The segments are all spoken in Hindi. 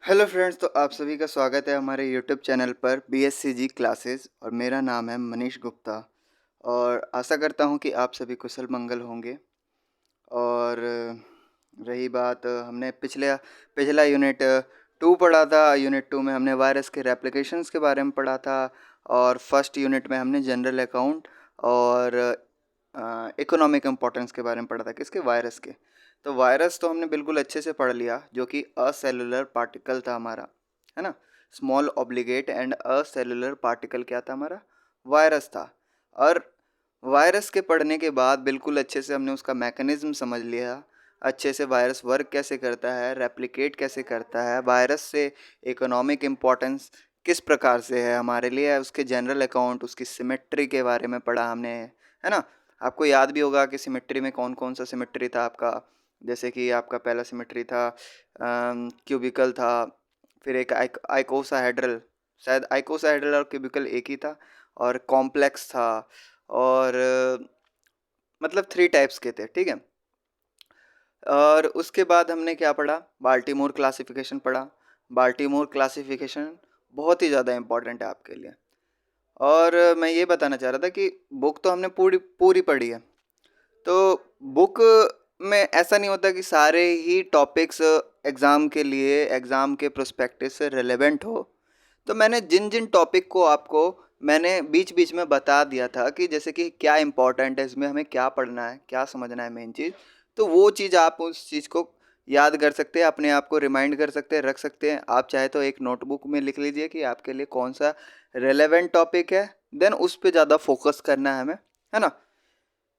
हेलो फ्रेंड्स, तो आप सभी का स्वागत है हमारे यूट्यूब चैनल पर BSCG क्लासेस। और मेरा नाम है मनीष गुप्ता। और आशा करता हूं कि आप सभी कुशल मंगल होंगे। और रही बात, हमने पिछला यूनिट 2 पढ़ा था। यूनिट 2 में हमने वायरस के रेप्लिकेशंस के बारे में पढ़ा था। और फर्स्ट यूनिट में हमने जनरल अकाउंट और इकोनॉमिक इम्पोर्टेंस के बारे में पढ़ा था, किसके, वायरस के। तो वायरस तो हमने बिल्कुल अच्छे से पढ़ लिया, जो कि असेलुलर पार्टिकल था हमारा, है ना। स्मॉल ऑब्लिगेट एंड असेलुलर पार्टिकल क्या था हमारा, वायरस था। और वायरस के पढ़ने के बाद बिल्कुल अच्छे से हमने उसका मैकेनिज्म समझ लिया, अच्छे से वायरस वर्क कैसे करता है, रेप्लिकेट कैसे करता है, वायरस से इकोनॉमिक इम्पोर्टेंस किस प्रकार से है हमारे लिए, उसके जनरल अकाउंट, उसकी सिमेट्री के बारे में पढ़ा हमने, है ना। आपको याद भी होगा कि सिमेट्री में कौन कौन सा सिमेट्री था आपका। जैसे कि आपका पहला सिमेट्री था क्यूबिकल था, फिर एक आइकोसाहेड्रल, शायद आइकोसाहेड्रल और क्यूबिकल एक ही था, और कॉम्प्लेक्स था। और मतलब 3 टाइप्स के थे, ठीक है। और उसके बाद हमने क्या पढ़ा, बाल्टीमोर क्लासिफिकेशन पढ़ा। बाल्टीमोर क्लासिफिकेशन बहुत ही ज़्यादा इम्पॉर्टेंट है आपके लिए। और मैं ये बताना चाह रहा था कि बुक तो हमने पूरी पूरी पढ़ी है। तो बुक में ऐसा नहीं होता कि सारे ही टॉपिक्स एग्ज़ाम के लिए, एग्ज़ाम के प्रोस्पेक्टिव से रिलेवेंट हो। तो मैंने जिन जिन टॉपिक को आपको मैंने बीच बीच में बता दिया था कि जैसे कि क्या इंपॉर्टेंट है इसमें, हमें क्या पढ़ना है, क्या समझना है मेन चीज़। तो वो चीज़ आप उस चीज़ को याद कर सकते हैं, अपने आप को रिमाइंड कर सकते हैं, रख सकते हैं। आप चाहे तो एक नोटबुक में लिख लीजिए कि आपके लिए कौन सा रेलेवेंट टॉपिक है, देन उस पर ज़्यादा फोकस करना है हमें, है ना।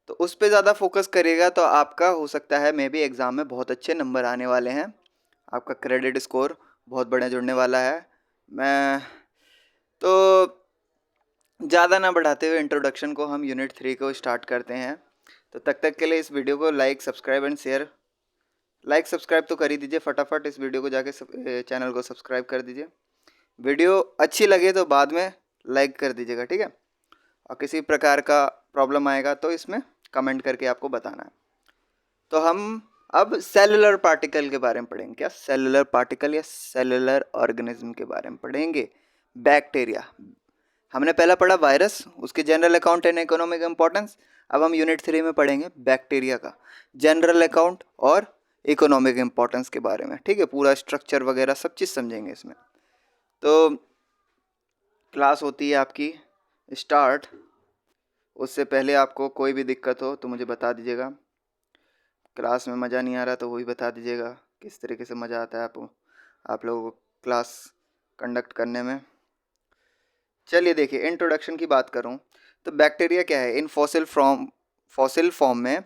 तो उस पे ज़्यादा फोकस करिएगा तो आपका हो सकता है मे बी एग्ज़ाम में बहुत अच्छे नंबर आने वाले हैं, आपका क्रेडिट स्कोर बहुत बढ़िया जुड़ने वाला है। मैं तो ज़्यादा ना बढ़ाते हुए इंट्रोडक्शन को हम यूनिट 3 को स्टार्ट करते हैं। तो तक तक के लिए इस वीडियो को like subscribe and share, like subscribe तो कर ही दीजिए फटाफट, इस वीडियो को जाके चैनल को सब्सक्राइब कर दीजिए। वीडियो अच्छी लगे तो बाद में लाइक कर दीजिएगा, ठीक है। और किसी प्रकार का प्रॉब्लम आएगा तो इसमें कमेंट करके आपको बताना है। तो हम अब सेलुलर पार्टिकल के बारे में पढ़ेंगे। क्या, सेलुलर पार्टिकल या सेलुलर ऑर्गेनिज्म के बारे में पढ़ेंगे। बैक्टीरिया हमने पहला पढ़ा, वायरस, उसके general account and economic importance. अब हम यूनिट 3 में पढ़ेंगे बैक्टीरिया का जनरल अकाउंट और इकोनॉमिक इम्पोर्टेंस के बारे में, ठीक है। पूरा स्ट्रक्चर वगैरह सब चीज़ समझेंगे इसमें। तो क्लास होती है आपकी स्टार्ट, उससे पहले आपको कोई भी दिक्कत हो तो मुझे बता दीजिएगा। क्लास में मज़ा नहीं आ रहा तो वो भी बता दीजिएगा, किस तरीके से मज़ा आता है आप लोगों को क्लास कंडक्ट करने में। चलिए देखिए, इंट्रोडक्शन की बात करूं तो बैक्टीरिया क्या है, इन फॉसिल फॉर्म में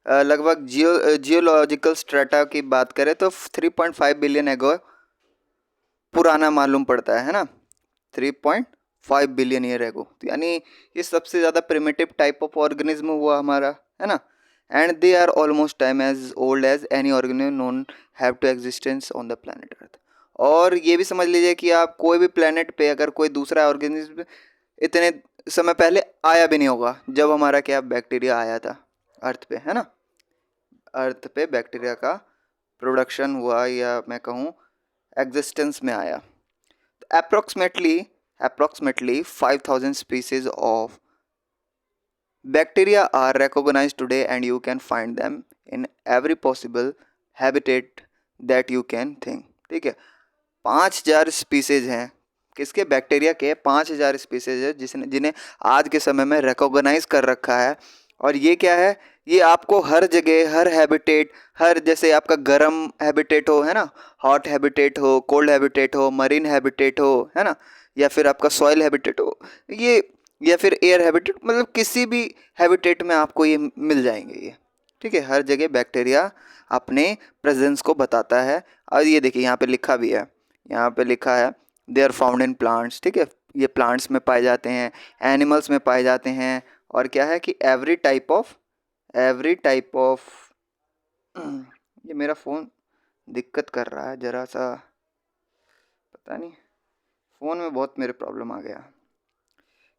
लगभग जियोलॉजिकल स्ट्रेटा की बात करें तो 3.5 बिलियन एगो पुराना मालूम पड़ता है ना। 3.5 बिलियन ईयर एगो, तो यानी ये सबसे ज़्यादा प्रिमिटिव टाइप ऑफ ऑर्गेनिज्म हुआ हमारा, है ना। And they are almost time as old as any organism known have to existence on the planet earth. और ये भी समझ लीजिए कि आप कोई भी प्लानट पे अगर कोई दूसरा ऑर्गेनिज्म इतने समय पहले आया भी नहीं होगा जब हमारा क्या बैक्टीरिया आया था अर्थ पे, है ना। अर्थ पे बैक्टीरिया का प्रोडक्शन हुआ, या मैं कहूँ एग्जिस्टेंस में आया। Approximately 5,000 species of bacteria are recognized today, and you can find them in every possible habitat that you can think, ठीक है। 5,000 स्पीसीज हैं, किसके, बैक्टीरिया के 5,000 स्पीसीज है जिन्हें आज के समय में रिकॉग्नाइज कर रखा है। और ये क्या है, ये आपको हर जगह, हर हैबिटेट, हर, जैसे आपका गर्म हैबिटेट हो, है ना, हॉट हैबिटेट हो, कोल्ड हैबिटेट हो, मरीन हैबिटेट हो, है ना, या फिर आपका सॉइल हैबिटेट हो, ये, या फिर एयर हैबिटेट, मतलब किसी भी हैबिटेट में आपको ये मिल जाएंगे ये, ठीक है। हर जगह बैक्टीरिया अपने प्रेजेंस को बताता है। और ये देखिए यहाँ पे लिखा भी है, यहाँ पे लिखा है they are found in plants, ठीक है। ये प्लांट्स में पाए जाते हैं, एनिमल्स में पाए जाते हैं। और क्या है कि एवरी टाइप ऑफ ये मेरा फ़ोन दिक्कत कर रहा है ज़रा सा, पता नहीं, फ़ोन में बहुत मेरे प्रॉब्लम आ गया।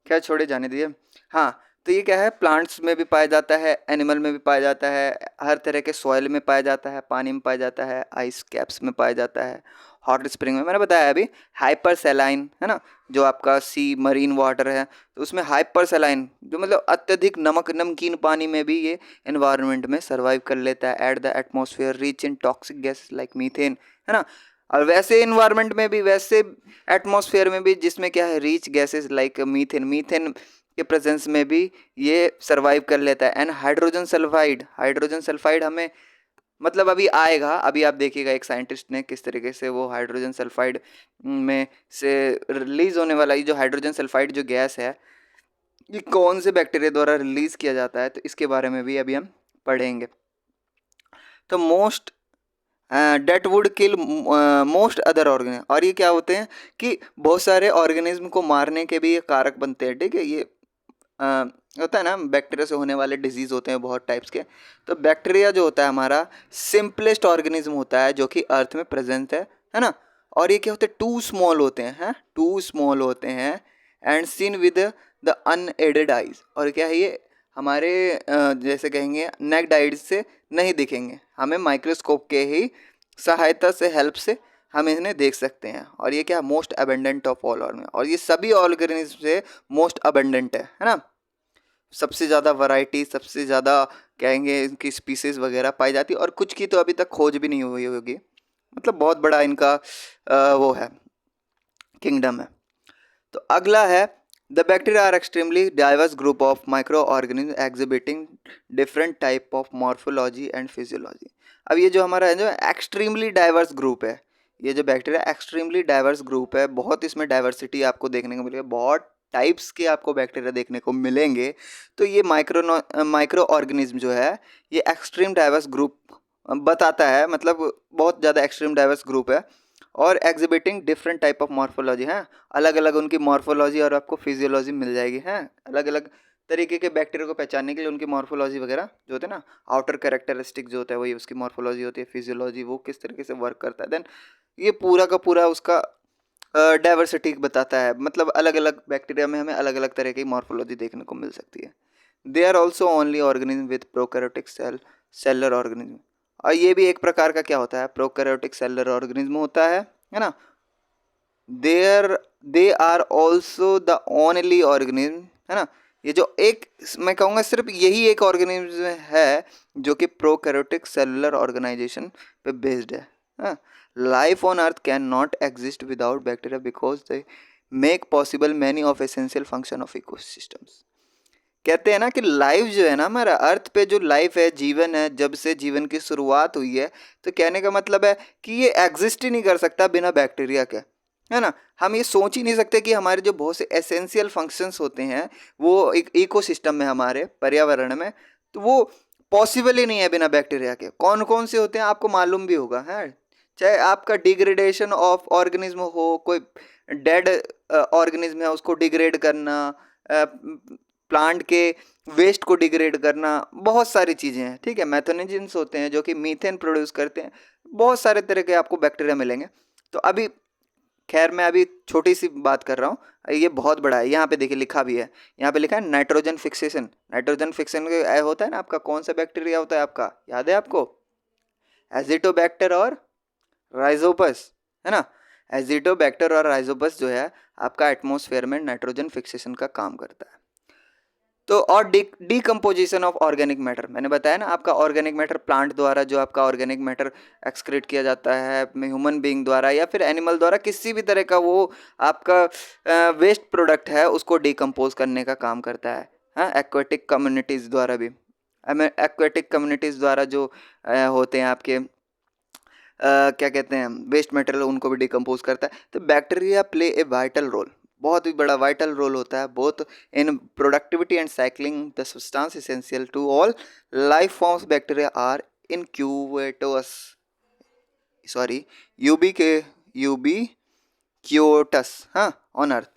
क्या, छोड़े, जाने दिए। हाँ, तो ये क्या है, प्लांट्स में भी पाया जाता है, एनिमल में भी पाया जाता है, हर तरह के सॉइल में पाया जाता है, पानी में पाया जाता है, आइस कैप्स में पाया जाता है, हॉट स्प्रिंग में मैंने बताया अभी हाइपर सैलाइन है ना, जो आपका सी मरीन वाटर है, तो उसमें हाइपर सैलाइन जो मतलब अत्यधिक नमकीन पानी में भी ये एनवायरनमेंट में सर्वाइव कर लेता है। At the atmosphere rich in toxic gases like methane, है ना। और वैसे इन्वायरमेंट में भी, वैसे एटमॉस्फेयर में भी जिसमें क्या है रिच गैसेस लाइक मीथेन के प्रेजेंस में भी ये सरवाइव कर लेता है। एंड हाइड्रोजन सल्फाइड हमें मतलब अभी आएगा, अभी आप देखिएगा एक साइंटिस्ट ने किस तरीके से वो हाइड्रोजन सल्फाइड में से रिलीज होने वाला ये जो हाइड्रोजन सल्फाइड जो गैस है ये कौन से बैक्टीरिया द्वारा रिलीज किया जाता है, तो इसके बारे में भी अभी हम पढ़ेंगे। तो most that would kill most other organism, और ये क्या होते हैं कि बहुत सारे ऑर्गेनिज्म को मारने के भी ये कारक बनते हैं, ठीक है। ये होता है ना, बैक्टीरिया से होने वाले डिजीज होते हैं बहुत टाइप्स के। तो बैक्टीरिया जो होता है हमारा सिंपलेस्ट ऑर्गेनिज्म होता है जो कि अर्थ में प्रेजेंट है ना। और ये क्या होते हैं, टू स्मॉल होते हैं, टू स्मॉल होते हैं and seen with the unaided eyes, और क्या है ये हमारे जैसे कहेंगे नेक्ड आइज से नहीं दिखेंगे, हमें माइक्रोस्कोप के ही सहायता से हेल्प से हम इन्हें देख सकते हैं। और ये क्या most abundant of all organism, और ये सभी ऑर्गेनिज्म से मोस्ट अबेंडेंट है ना। सबसे ज़्यादा वैरायटी, सबसे ज़्यादा कहेंगे इनकी स्पीसीज वगैरह पाई जाती है, और कुछ की तो अभी तक खोज भी नहीं हुई होगी, मतलब बहुत बड़ा इनका वो है किंगडम है। तो अगला है the bacteria are extremely diverse group of micro organism exhibiting different type of morphology and physiology. अब ये जो हमारा है जो एक्सट्रीमली डाइवर्स ग्रुप है, ये जो बैक्टीरिया एक्सट्रीमली डाइवर्स ग्रुप है, बहुत इसमें डाइवर्सिटी आपको देखने को मिलेगा, बहुत टाइप्स के आपको बैक्टीरिया देखने को मिलेंगे। तो ये माइक्रो ऑर्गेनिज्म जो है ये एक्सट्रीम डाइवर्स ग्रुप बताता है, मतलब बहुत ज़्यादा एक्सट्रीम डाइवर्स ग्रुप है और exhibiting different type of morphology है, अलग अलग उनकी मॉर्फोलॉजी और आपको फिजियोलॉजी मिल जाएगी, है अलग अलग तरीके के बैक्टीरिया को पहचानने के लिए उनकी मॉर्फोलॉजी वगैरह जो होते हैं ना, आउटर कैरेक्टरिस्टिक जो होता है वही उसकी मॉर्फोलॉजी होती है, फिजियोलॉजी वो किस तरीके से वर्क करता है, देन ये पूरा का पूरा उसका डाइवर्सिटी बताता है, मतलब अलग अलग बैक्टीरिया में हमें अलग अलग तरह की मॉर्फोलॉजी देखने को मिल सकती है। They are also only organism with prokaryotic cellular organism, और ये भी एक प्रकार का क्या होता है, प्रोकैरियोटिक सेलर ऑर्गेनिज्म होता है ना। They are also the only organism, है ना। ये जो एक मैं कहूँगा सिर्फ यही एक ऑर्गेनिज्म है जो कि प्रोकैरियोटिक सेलुलर ऑर्गेनाइजेशन पे बेस्ड है। Life on earth can not exist without bacteria because they make possible many of essential function of ecosystems. कहते हैं ना कि लाइफ जो है ना हमारा अर्थ पे जो लाइफ है, जीवन है, जब से जीवन की शुरुआत हुई है, तो कहने का मतलब है कि ये एग्जिस्ट ही नहीं कर सकता बिना बैक्टीरिया के, है ना। हम ये सोच ही नहीं सकते कि हमारे जो बहुत से एसेंशियल फंक्शंस होते हैं वो एक इकोसिस्टम में, हमारे पर्यावरण में, तो वो पॉसिबल ही नहीं है बिना बैक्टीरिया के। कौन कौन से होते हैं आपको मालूम भी होगा, है चाहे आपका डिग्रेडेशन ऑफ ऑर्गेनिज्म हो, कोई डेड ऑर्गेनिज्म है उसको डिग्रेड करना, प्लांट के वेस्ट को डिग्रेड करना, बहुत सारी चीज़ें हैं, ठीक है। मैथोनिजेंस होते हैं जो कि मीथेन प्रोड्यूस करते हैं, बहुत सारे तरह के आपको बैक्टीरिया मिलेंगे। तो अभी खैर मैं अभी छोटी सी बात कर रहा हूँ, ये बहुत बड़ा है। यहाँ पे देखिए लिखा भी है, यहाँ पे लिखा है नाइट्रोजन फिक्सेशन। नाइट्रोजन फिक्सेशन होता है ना आपका, कौन सा बैक्टीरिया होता है आपका, याद है आपको, एजिटोबैक्टर और राइजोपस, है ना। एजिटोबैक्टर और राइजोपस जो है आपका एटमॉस्फेयर में नाइट्रोजन फिक्सेशन का काम करता है। तो और डीकम्पोजिशन ऑफ ऑर्गेनिक मैटर, मैंने बताया ना आपका ऑर्गेनिक मैटर प्लांट द्वारा जो आपका ऑर्गेनिक मैटर एक्सक्रीट किया जाता है ह्यूमन बीइंग द्वारा या फिर एनिमल द्वारा, किसी भी तरह का वो आपका वेस्ट प्रोडक्ट है उसको डीकम्पोज करने का काम करता है। हाँ, एक्वेटिक कम्युनिटीज़ द्वारा भी, एक्वेटिक कम्युनिटीज़ द्वारा जो होते हैं आपके क्या कहते हैं वेस्ट मटेरियल, उनको भी डिकम्पोज करता है। तो bacteria play a vital role, बहुत ही बड़ा वाइटल रोल होता है both in productivity and cycling the substance essential to all life forms. Bacteria are incubates, sorry ubiquitous, हाँ, ऑन अर्थ।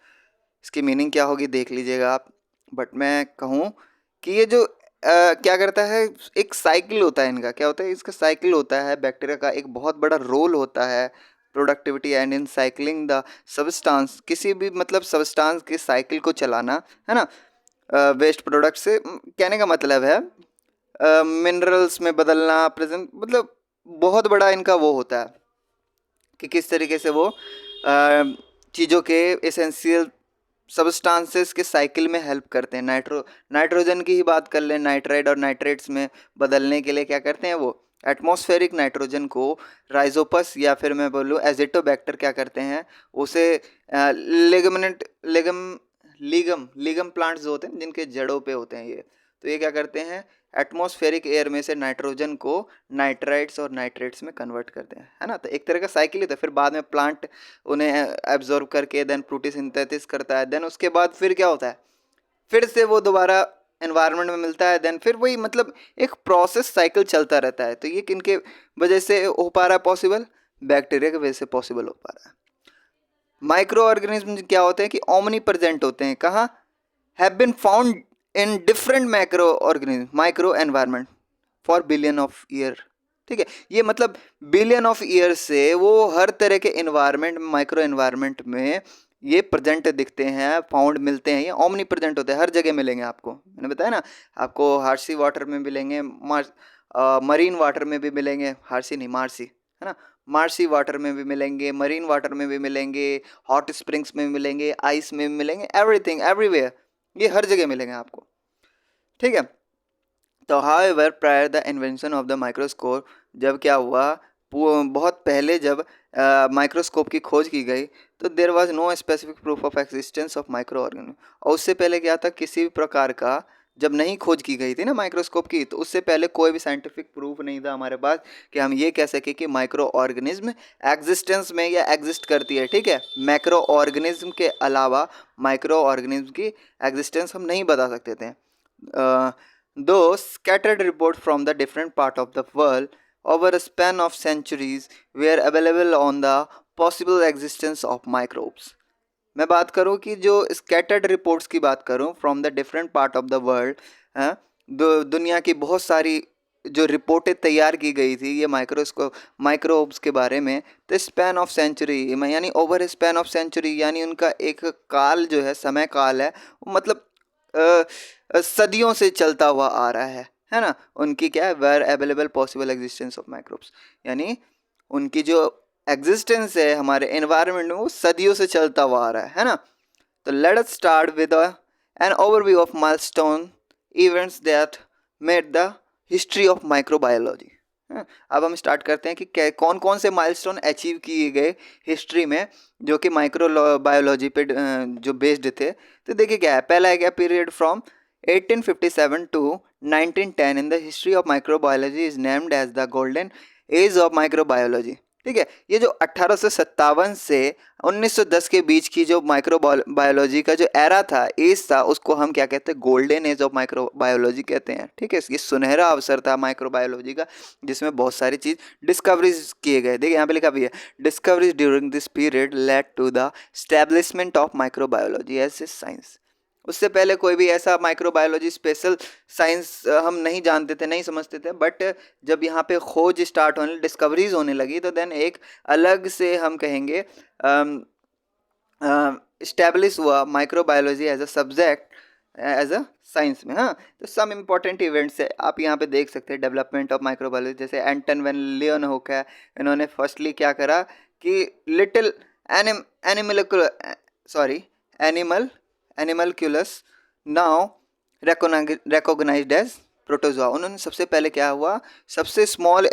इसकी मीनिंग क्या होगी देख लीजिएगा आप, बट मैं कहूँ कि ये जो क्या करता है, एक साइकिल होता है इनका, क्या होता है इसका साइकिल होता है, बैक्टीरिया का एक बहुत बड़ा रोल होता है productivity and in cycling the substance, किसी भी मतलब सबस्टांस के साइकिल को चलाना, है ना। वेस्ट प्रोडक्ट से कहने का मतलब है मिनरल्स में बदलना, प्रेजेंट, मतलब बहुत बड़ा इनका वो होता है कि किस तरीके से वो चीज़ों के एसेंशियल सब्सटेंसेस के साइकिल में हेल्प करते हैं। नाइट्रोजन की ही बात कर लें, नाइट्राइड और नाइट्रेट्स में बदलने के लिए क्या करते हैं, वो एटमॉस्फेरिक नाइट्रोजन को राइजोपस या फिर मैं बोलूँ एजिटोबैक्टर क्या करते हैं, उसे लिगमनेंट लीगम प्लांट्स जो होते हैं जिनके जड़ों पे होते हैं ये, तो ये क्या करते हैं, एटमॉस्फेरिक एयर में से नाइट्रोजन को नाइट्राइट्स और नाइट्रेट्स में कन्वर्ट करते हैं, है ना। तो एक तरह का साइकिल ही था। फिर बाद में प्लांट उन्हें एब्जॉर्ब करके देन प्रोटीसिंथेसिस करता है, देन उसके बाद फिर क्या होता है, फिर से वो दोबारा एनवायरनमेंट में मिलता है, देन फिर वही मतलब एक प्रोसेस साइकिल चलता रहता है। तो ये किनके वजह से हो पा रहा है पॉसिबल, बैक्टीरिया की वजह से पॉसिबल हो पा रहा है। माइक्रो ऑर्गेनिज्म क्या होते हैं कि ओमनी प्रेजेंट होते हैं, कहाँ, have been found in different micro organism micro environment for billion of year. ठीक है, ये मतलब बिलियन ऑफ ईयर से वो हर तरह के एनवायरनमेंट माइक्रो एनवायरनमेंट में ये प्रेजेंट दिखते हैं, फाउंड मिलते हैं, ये ओमनी प्रेजेंट होते हैं, हर जगह मिलेंगे आपको। मैंने बताया ना, आपको हार्सी वाटर में मिलेंगे, मरीन वाटर में भी मिलेंगे, हार्सी नहीं मार्सी, है ना, मार्सी वाटर में भी मिलेंगे, मरीन वाटर में भी मिलेंगे, हॉट स्प्रिंग्स में भी मिलेंगे, आइस में भी मिलेंगे, एवरीथिंग एवरीवेयर, ये हर जगह मिलेंगे आपको। ठीक है, तो however prior the invention of the microscope, जब क्या हुआ, बहुत पहले जब माइक्रोस्कोप की खोज की गई, तो there was no specific proof of existence of micro organism. और उससे पहले क्या था, किसी भी प्रकार का जब नहीं खोज की गई थी ना माइक्रोस्कोप की, तो उससे पहले कोई भी साइंटिफिक प्रूफ नहीं था हमारे पास कि हम ये कह सके कि माइक्रो ऑर्गेनिज्म एग्जिस्टेंस में या एग्जिस्ट करती है। ठीक है, मैक्रो ऑर्गेनिज्म के अलावा माइक्रो ऑर्गेनिज्म की एग्जिस्टेंस हम नहीं बता सकते थे। Though scattered reports from the different part of the world over a span of centuries were available on the possible existence of microbes। मैं बात करूं कि जो स्कैटर्ड रिपोर्ट्स की बात करूं from the different part of the world, दुनिया की बहुत सारी जो रिपोर्टें तैयार की गई थी ये माइक्रोब्स के बारे में, तो स्पैन ऑफ सेंचुरी यानी ओवर स्पैन ऑफ सेंचुरी, यानी उनका एक काल जो है, समय काल है, मतलब सदियों से चलता हुआ आ रहा है ना। उनकी क्या है, were available possible existence of microbes, यानी उनकी जो एग्जिस्टेंस है हमारे एनवायरनमेंट में वो सदियों से चलता हुआ आ रहा है ना। तो let us start with an overview of milestone events that made the history of microbiology. अब हम स्टार्ट करते हैं कि कौन कौन से माइलस्टोन अचीव किए गए हिस्ट्री में जो कि माइक्रोबायोलॉजी पे जो बेस्ड थे। तो देखिए क्या है, पहला है क्या, period from 1857 to 1910 in the history of microbiology is named as the golden age of microbiology। ठीक है, ये जो 1857 से 1910 के बीच की जो माइक्रोबायोलॉजी का जो एरा था, एज था, उसको हम क्या कहते हैं, गोल्डन एज ऑफ माइक्रोबायोलॉजी कहते हैं। ठीक है, ये सुनहरा अवसर था माइक्रोबायोलॉजी का, जिसमें बहुत सारी चीज़ डिस्कवरीज किए गए। देखिए यहाँ पे लिखा भी है, discoveries during this period led to the establishment of microbiology as a science. उससे पहले कोई भी ऐसा माइक्रोबायोलॉजी स्पेशल साइंस हम नहीं जानते थे, नहीं समझते थे, बट जब यहाँ पे खोज स्टार्ट होने, डिस्कवरीज होने लगी, तो देन एक अलग से हम कहेंगे इस्टेब्लिश हुआ microbiology as a subject, as a science में। हाँ, तो सम इम्पॉर्टेंट इवेंट्स है आप यहाँ पे देख सकते हैं, डेवलपमेंट ऑफ माइक्रोबायोलॉजी, जैसे एंटन वैन लियोनहोक है, इन्होंने फर्स्टली क्या करा कि little animalcules now recognised as protozoa. उन्होंने सबसे पहले क्या हुआ, सबसे स्मॉल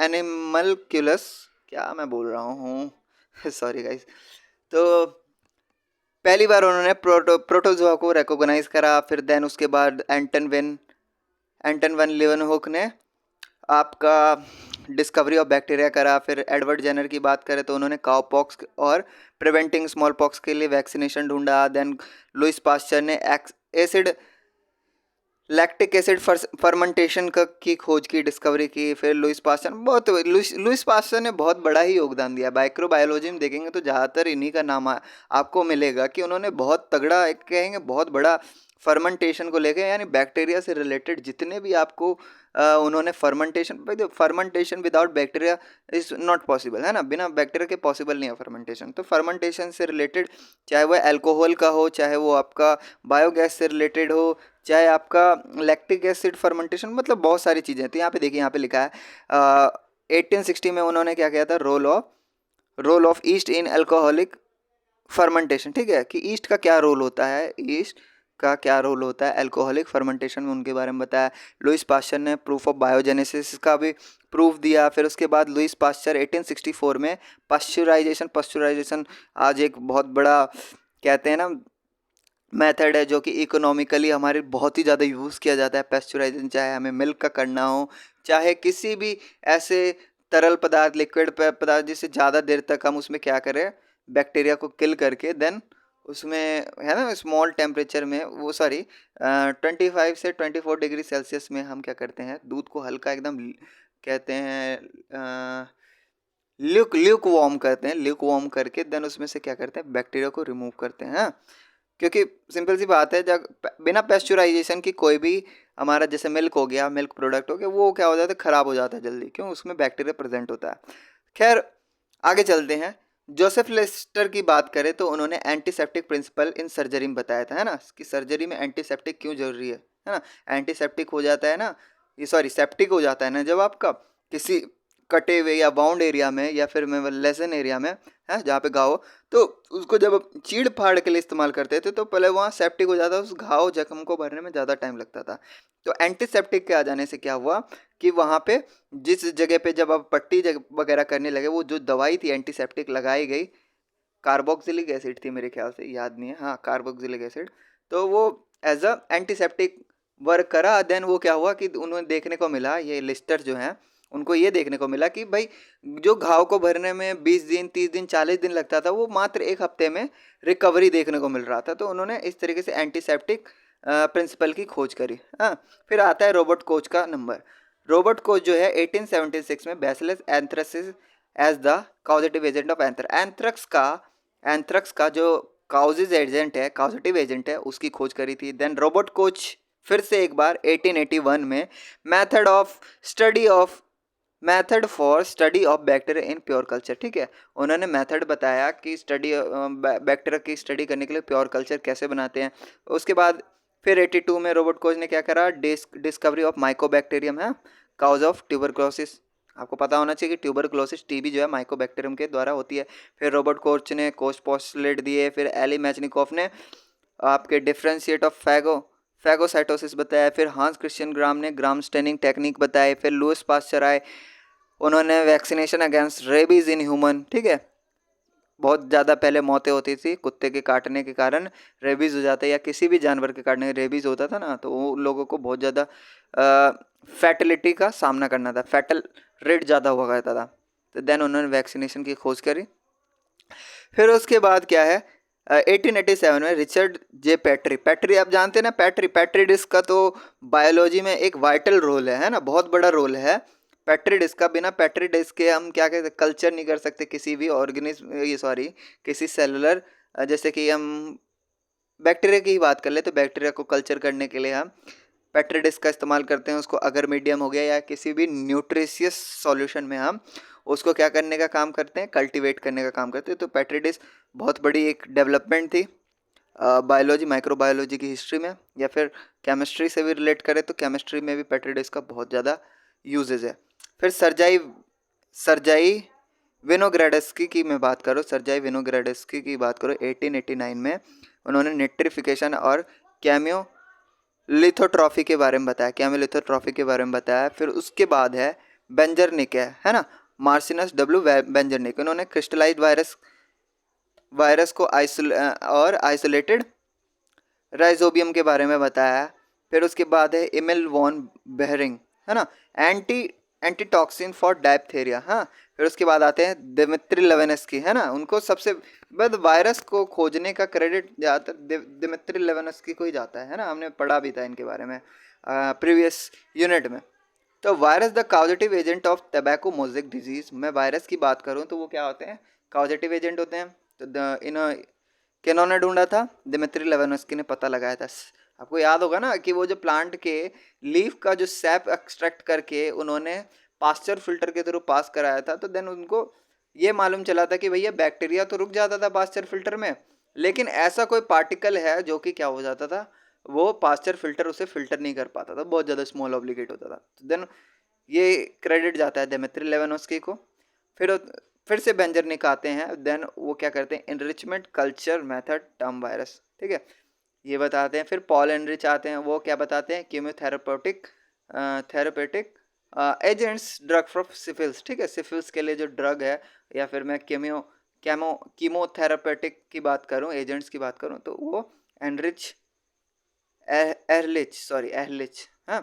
एनिमलक्यूलस, क्या मैं बोल रहा हूँ सॉरी गाइस, तो पहली बार उन्होंने प्रोटोजोआ को रिकॉग्नाइज करा। फिर देन उसके बाद एंटन वन लियोनहोक ने आपका डिस्कवरी ऑफ बैक्टीरिया करा। फिर एडवर्ड जेनर की बात करें तो उन्होंने काउपॉक्स और प्रिवेंटिंग स्मॉल पॉक्स के लिए वैक्सीनेशन ढूंढा। देन लुइस पास्चर ने लैक्टिक एसिड फर्मेंटेशन की खोज की, डिस्कवरी की। फिर लुइस पास्चर ने बहुत बड़ा ही योगदान दिया। माइक्रोबायोलॉजी में देखेंगे तो ज़्यादातर इन्हीं का नाम आपको मिलेगा कि उन्होंने बहुत तगड़ा, एक कहेंगे बहुत बड़ा फर्मेंटेशन को लेकर, यानी बैक्टीरिया से रिलेटेड जितने भी आपको उन्होंने fermentation without bacteria is not possible, है ना, बिना बैक्टीरिया के पॉसिबल नहीं है फर्मेंटेशन। तो फर्मेंटेशन से रिलेटेड, चाहे वो अल्कोहल का हो, चाहे वो आपका बायोगैस से रिलेटेड हो, चाहे आपका लैक्टिक एसिड फर्मेंटेशन, मतलब बहुत सारी चीज़ें। तो यहाँ पे देखिए, यहाँ पे लिखा है 1860 में उन्होंने क्या किया था, role of role of yeast in alcoholic fermentation, ठीक है, कि ईस्ट का क्या रोल होता है, ईस्ट का क्या रोल होता है अल्कोहलिक फर्मेंटेशन में, उनके बारे में बताया। लुइस पास्चर ने प्रूफ ऑफ बायोजेनेसिस का भी प्रूफ दिया। फिर उसके बाद लुइस पास्चर 1864 में पास्चुराइजेशन आज एक बहुत बड़ा कहते हैं ना मेथड है, जो कि इकोनॉमिकली हमारे बहुत ही ज़्यादा यूज़ किया जाता है। पास्चुराइजेशन चाहे हमें मिल्क का करना हो, चाहे किसी भी ऐसे तरल पदार्थ, लिक्विड पदार्थ जिससे ज़्यादा देर तक हम उसमें क्या करें, बैक्टीरिया को किल करके देन उसमें है ना स्मॉल टेम्परेचर में, वो सॉरी 25 से 24 डिग्री सेल्सियस में हम क्या करते हैं, दूध को हल्का एकदम कहते हैं ल्यूक वार्म करते हैं, ल्यूक वार्म करके देन उसमें से क्या करते हैं, बैक्टीरिया को रिमूव करते हैं। क्योंकि सिंपल सी बात है, जब बिना पेस्चुराइजेशन की कोई भी हमारा जैसे मिल्क हो गया, मिल्क प्रोडक्ट हो गया, वो क्या हो जाता है, ख़राब हो जाता है जल्दी, क्यों, उसमें बैक्टीरिया प्रेजेंट होता है। खैर आगे चलते हैं। जोसेफ लेस्टर की बात करें तो उन्होंने एंटीसेप्टिक प्रिंसिपल इन सर्जरी में बताया था, है ना, कि सर्जरी में एंटीसेप्टिक क्यों जरूरी है ना। एंटीसेप्टिक हो जाता है ना, ये सॉरी सेप्टिक हो जाता है ना जब आपका किसी कटे हुए या बाउंड एरिया में या फिर में लेसन एरिया में है जहाँ पे घाव हो, तो उसको जब चीड़ फाड़ के लिए इस्तेमाल करते थे तो पहले वहाँ सेप्टिक हो जाता, उस घाव जख्म को भरने में ज़्यादा टाइम लगता था। तो एंटीसेप्टिक के आ जाने से क्या हुआ कि वहाँ पे जिस जगह पे जब आप पट्टी वगैरह करने लगे, वो जो दवाई थी एंटीसेप्टिक लगाई गई, कार्बोक्सिलिक एसिड थी मेरे ख्याल से, याद नहीं है, हाँ कार्बोक्सिलिक एसिड, तो वो एज अ एंटीसेप्टिक वर्क करा। देन वो क्या हुआ कि उन्हें देखने को मिला, ये लिस्टर जो हैं उनको ये देखने को मिला कि भाई जो घाव को भरने में 20 दिन 30 दिन 40 दिन लगता था, वो मात्र एक हफ्ते में रिकवरी देखने को मिल रहा था। तो उन्होंने इस तरीके से एंटीसेप्टिक प्रिंसिपल की खोज करी। हाँ, फिर आता है रॉबर्ट कोच का नंबर। रॉबर्ट कोच जो है 1876 में Bacillus anthracis as the causative agent of anthrax का जो काउजिज एजेंट है, कॉजेटिव एजेंट है, उसकी खोज करी थी। देन रॉबर्ट कोच फिर से एक बार 1881 में method for study of bacteria in pure culture, ठीक है, उन्होंने मेथड बताया कि स्टडी बैक्टीरिया की स्टडी करने के लिए प्योर कल्चर कैसे बनाते हैं। उसके बाद फिर 82 में रॉबर्ट कोच ने क्या करा, डिस्कवरी ऑफ माइकोबैक्टीरियम है काउज ऑफ ट्यूबरक्लोसिस। आपको पता होना चाहिए कि ट्यूबरक्लोसिस टीबी जो है माइकोबैक्टीरियम के द्वारा होती है। फिर रॉबर्ट कोच ने कोच पोस्टुलेट दिए। फिर एली मैचनिकोफ ने आपके डिफ्रेंशिएट ऑफ फैगोसाइटोसिस बताया। फिर हांस क्रिश्चियन ग्राम ने ग्राम स्टेनिंग टेक्निक बताए। फिर लुइस पास्चर आए, उन्होंने vaccination against rabies in human, ठीक है, बहुत ज़्यादा पहले मौतें होती थी कुत्ते के काटने के कारण, रेबीज़ हो जाता है या किसी भी जानवर के काटने रेबीज़ होता था ना, तो वो लोगों को बहुत ज़्यादा फैटलिटी का सामना करना था, फैटल रेट ज़्यादा हुआ करता था। तो देन उन्होंने वैक्सीनेशन की खोज करी। फिर उसके बाद क्या है, 1887 में रिचर्ड जे पैट्री आप जानते हैं ना, पैट्री डिस्क का तो बायोलॉजी में एक वाइटल रोल है ना, बहुत बड़ा रोल है पैट्री डिस्क का। बिना पैट्री डिस्क के हम क्या कहते हैं, कल्चर नहीं कर सकते किसी भी ऑर्गेनिज्म, ये सॉरी किसी सेलुलर, जैसे कि हम बैक्टीरिया की ही बात कर ले तो बैक्टीरिया को कल्चर करने के लिए हम पैट्री डिस्क का इस्तेमाल करते हैं। उसको अगर मीडियम हो गया या किसी भी न्यूट्रिशियस सॉल्यूशन में हम उसको क्या करने का काम करते हैं, कल्टीवेट करने का काम करते हैं। तो पैट्री डिस्क बहुत बड़ी एक डेवलपमेंट थी बायोलॉजी माइक्रोबायोलॉजी की हिस्ट्री में, या फिर केमिस्ट्री से भी रिलेट करें तो केमिस्ट्री में भी पैट्री डिस्क का बहुत ज़्यादा यूजेज है। फिर सरजाई विनोग्रेडस्की की मैं बात करूँ, सरजाई विनोग्रेडस्की की बात करूँ 1889 में उन्होंने निट्रिफिकेशन और कैमियो लिथोट्रॉफी के बारे में बताया, कैमियोलिथोट्रॉफी के बारे में बताया। फिर उसके बाद है बेंजरनिक है ना, मार्सिनस डब्ल्यू बेंजरनिक, उन्होंने क्रिस्टलाइज्ड वायरस को आइसोलेटेड राइजोबियम के बारे में बताया। फिर उसके बाद है इमिल वॉन बेहरिंग, है ना, एंटीटॉक्सिन फॉर डायप्थेरिया। हाँ, फिर उसके बाद आते हैं दिमित्री लेवेनस्की, है ना, उनको सबसे बाद वायरस को खोजने का क्रेडिट ज़्यादातर दिमित्री लेवेनस्की को ही जाता है ना, हमने पढ़ा भी था इनके बारे में प्रीवियस यूनिट में। तो virus the causative agent of tobacco mosaic disease, मैं वायरस की बात करूँ तो वो क्या होते हैं, कॉजेटिव एजेंट होते हैं। तो इन किन्होंने ढूंढा था, दिमित्री लेवेनस्की ने पता लगाया था। आपको याद होगा ना कि वो जो प्लांट के लीफ का जो सैप एक्सट्रैक्ट करके उन्होंने पास्चर फिल्टर के थ्रू पास कराया था, तो देन उनको ये मालूम चला था कि भैया बैक्टीरिया तो रुक जाता था पास्चर फिल्टर में, लेकिन ऐसा कोई पार्टिकल है जो कि क्या हो जाता था, वो पास्चर फिल्टर उसे फिल्टर नहीं कर पाता था, बहुत ज़्यादा स्मॉल ऑब्लिगेट होता था। तो देन ये क्रेडिट जाता है दिमित्री लेवेनस्की को। फिर फिर से व्यंजन निकालते हैं, देन वो क्या करते हैं, enrichment culture method term virus, ठीक है, ये बताते हैं। फिर पॉल एनरिच आते हैं, वो क्या बताते हैं, chemotherapeutic therapeutic agents drug for syphilis, ठीक है, सिफिल्स के लिए जो ड्रग है, या फिर मैं कीमोथेरापेटिक की बात करूं, एजेंट्स की बात करूं, तो वो एनरिच एहलिच, हाँ,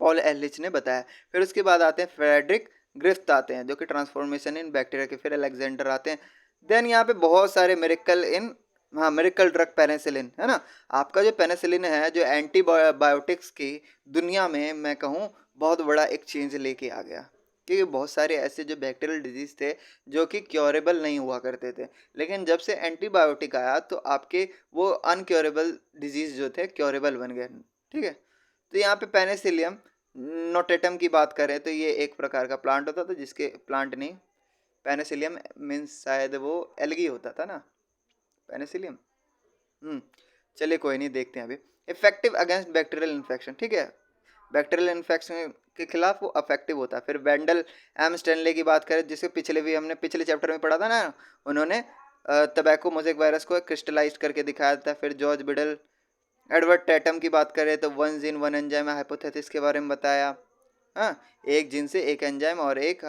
पॉल एहलिच ने बताया। फिर उसके बाद आते हैं फ्रेडरिक ग्रिफ्थ आते हैं, जो कि ट्रांसफॉर्मेशन इन बैक्टीरिया के। फिर अलेक्जेंडर आते हैं। देन यहाँ पे बहुत सारे मेरिकल इन, हाँ, मेरिकल ड्रग पेनिसिलिन, है ना। आपका जो पेनिसिलिन है, जो एंटीबायोटिक्स की दुनिया में मैं कहूँ बहुत बड़ा एक चेंज लेके आ गया, क्योंकि बहुत सारे ऐसे जो बैक्टीरियल डिजीज थे जो कि क्योरेबल नहीं हुआ करते थे, लेकिन जब से एंटीबायोटिक आया तो आपके वो अनक्योरेबल डिजीज जो थे क्योरेबल बन गए, ठीक है। तो यहाँ पे पेनिसिलियम नोटेटम की बात करें तो ये एक प्रकार का प्लांट होता था, जिसके प्लांट नहीं, पेनिसिलियम मीन्स शायद वो एल्गी होता था ना, पेनिसिलियम। चलिए कोई नहीं, देखते हैं अभी। इफेक्टिव अगेंस्ट बैक्टीरियल इन्फेक्शन, ठीक है, बैक्टीरियल इन्फेक्शन के खिलाफ वो अफेक्टिव होता है। फिर वेंडल एम स्टेनले की बात करें, जिसे पिछले भी हमने पिछले चैप्टर में पढ़ा था ना, उन्होंने टबैको मोज़ेक वायरस को क्रिस्टलाइज करके दिखाया था। फिर जॉर्ज बिडल एडवर्ड टैटम की बात करें तो one gene one enzyme hypothesis के बारे में बताया, हाँ, एक जीन से एक एंजाइम और एक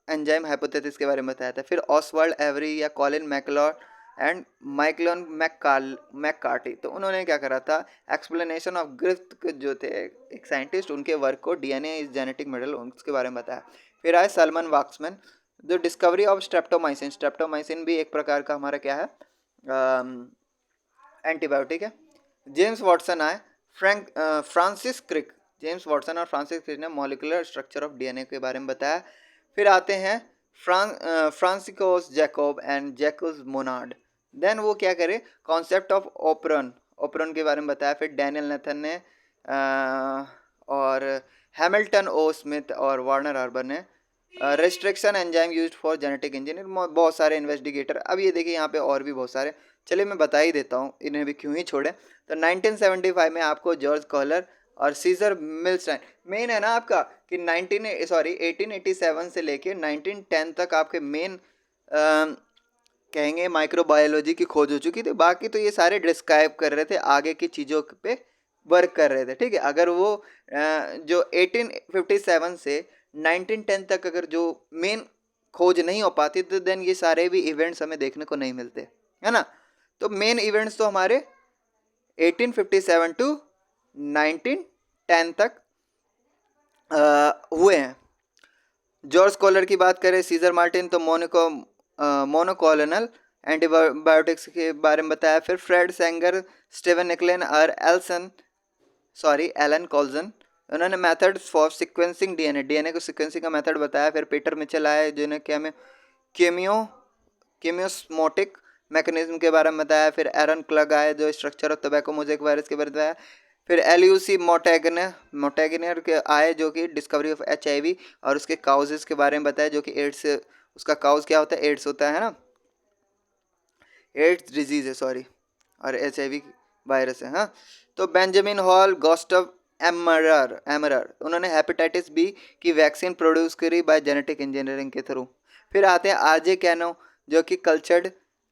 एंजाइम हाइपोथेसिस के बारे में बताया था। फिर ऑसवाल्ड एवरी या कॉलिन मैकलॉड एंड माइकलन मैककार्टी, तो उन्होंने क्या करा था, एक्सप्लेनेशन ऑफ ग्रिफ्थ जो थे एक साइंटिस्ट, उनके वर्क को डीएनए इज जेनेटिक मॉडल, उसके बारे में बताया। फिर आए सलमान वाक्समैन, जो डिस्कवरी ऑफ स्ट्रेप्टोमाइसिन, स्ट्रेप्टोमाइसिन भी एक प्रकार का हमारा क्या है, एंटीबायोटिक है। जेम्स वाटसन आए, फ्रांसिस क्रिक, जेम्स वाटसन और फ्रांसिस क्रिक ने मॉलिकुलर स्ट्रक्चर ऑफ डीएनए के बारे में बताया। फिर आते हैं फ्रांसिकोस जैकोब एंड जैकोस मोनार्ड, देन वो क्या करे, कॉन्सेप्ट ऑफ ओपरन, ओपरन के बारे में बताया। फिर डैनियल नेथन ने और हैमिल्टन ओ स्मिथ और वार्नर हार्बर ने restriction enzyme used for genetic engineer, बहुत सारे इन्वेस्टिगेटर। अब ये देखिए यहाँ पे और भी बहुत सारे, चलिए मैं बता ही देता हूँ, इन्हें भी क्यों ही छोड़े। तो 1975 में आपको जॉर्ज कॉलर और सीजर मिल्सटाइन, मेन है ना आपका कि 1887 से लेके 1910 तक आपके मेन कहेंगे माइक्रोबायोलॉजी की खोज हो चुकी थी। बाकी तो ये सारे डिस्क्राइब कर रहे थे, आगे की चीज़ों पे वर्क कर रहे थे, ठीक है। अगर वो जो 1857 से 1910 तक अगर जो मेन खोज नहीं हो पाती तो देन ये सारे भी इवेंट्स हमें देखने को नहीं मिलते, है ना। तो मेन इवेंट्स तो हमारे 1857 टू 1910 तक हुए हैं। जॉर्ज कॉलर की बात करें, सीजर मार्टिन, तो मोनोकोलोनल एंटीबायोटिक्स के बारे में बताया। फिर फ्रेड सेंगर, स्टीवन निकलेन और एलन कॉल्जन, उन्होंने मेथड फॉर सिक्वेंसिंग डीएनए को सिक्वेंसिंग का मेथड बताया। फिर पीटर मिचेल आए, जिन्होंने केमियोस्मोटिक मैकेनिज्म के बारे में बताया। फिर एरन क्लग आए, जो structure of tobacco mosaic virus के बारे में बताया। फिर एलयूसी मोटेगनर के आए, जो कि डिस्कवरी ऑफ HIV और उसके काउजेस के बारे में बताया, जो कि एड्स, उसका काउज क्या होता है, एड्स होता है ना, एड्स डिजीज है, सॉरी, और HIV वायरस है, हाँ। तो बेंजामिन हॉल, गॉस्टव एमरर, उन्होंने हेपेटाइटिस बी की वैक्सीन प्रोड्यूस करी बाय जेनेटिक इंजीनियरिंग के थ्रू। फिर आते हैं RJ कैनो, जो कि cultured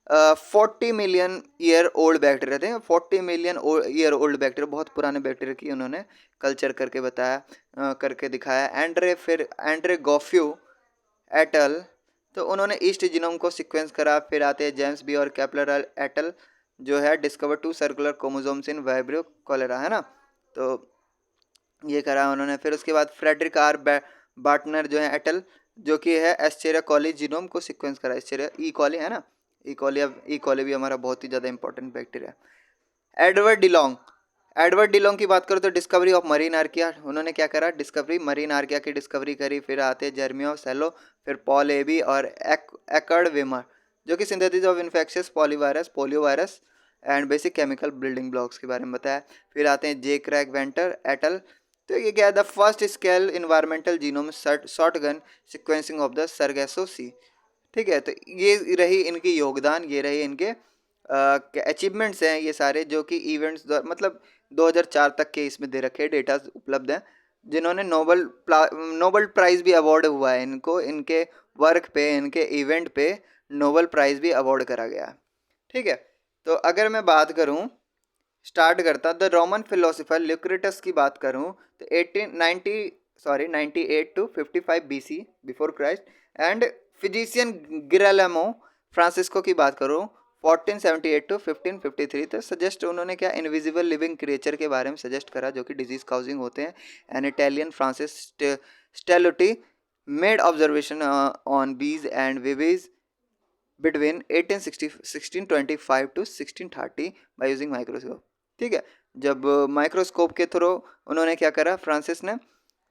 40 million year old bacteria थे, 40 मिलियन ईयर ओल्ड बैक्टीरिया, बहुत पुराने बैक्टीरिया की उन्होंने कल्चर करके बताया, करके दिखाया। एंड्रे गॉफ्यू एटल, तो उन्होंने ईस्ट जीनोम को सीक्वेंस करा। फिर आते हैं जेम्स बी और केपलर एटल, जो है डिस्कवर 2 सर्कुलर क्रोमोसोम्स इन वाइब्रियो कॉलेरा, है ना, तो ये करा उन्होंने। फिर उसके बाद फ्रेडरिक आर बार्टनर जो है एटल, जो कि है एस्चेरिया कॉली जीनोम को सीक्वेंस करा, एस्चेरिया ई कॉली, है ना, ई कॉली भी हमारा बहुत ही ज़्यादा इंपॉर्टेंट बैक्टीरिया। एडवर्ड डिलोंग की बात करो तो डिस्कवरी ऑफ मरीन आर्किया, उन्होंने क्या करा, डिस्कवरी मरीन आर्किया की डिस्कवरी करी। फिर आते जर्मियो सेलो, फिर पॉल एबी और एकर्ड विमर, जो कि synthesis of infectious polio virus and basic chemical building blocks के बारे में बताया। फिर आते हैं जे क्रैग वेंटर एटल, तो ये क्या है, the first scale environmental genome shotgun sequencing of the Sargasso Sea, ठीक है। तो ये रही इनकी योगदान, ये रही इनके अचीवमेंट्स हैं ये सारे, जो कि इवेंट्स मतलब 2004 तक के इसमें दे रखे डेटा उपलब्ध हैं, जिन्होंने नोबल प्राइज़ भी अवार्ड हुआ है इनको, इनके वर्क पे, इनके इवेंट पे नोबेल प्राइज़ भी अवार्ड करा गया। ठीक है, तो अगर मैं बात करूं, स्टार्ट करता द रोमन फिलोसोफर ल्यूक्रेटस की बात करूं तो 98 to 55 BC before Christ, and physician Girolamo Francisco की बात करूं 1478 टू 1553। तो सजेस्ट उन्होंने क्या, इनविजिबल लिविंग क्रिएचर के बारे में सजेस्ट करा जो कि डिजीज काउजिंग होते हैं। An Italian Francis Stelluti made observation on bees and babies between 1625 to 1630 by using microscope. ठीक है, जब माइक्रोस्कोप के थ्रू उन्होंने क्या करा, फ्रांसिस ने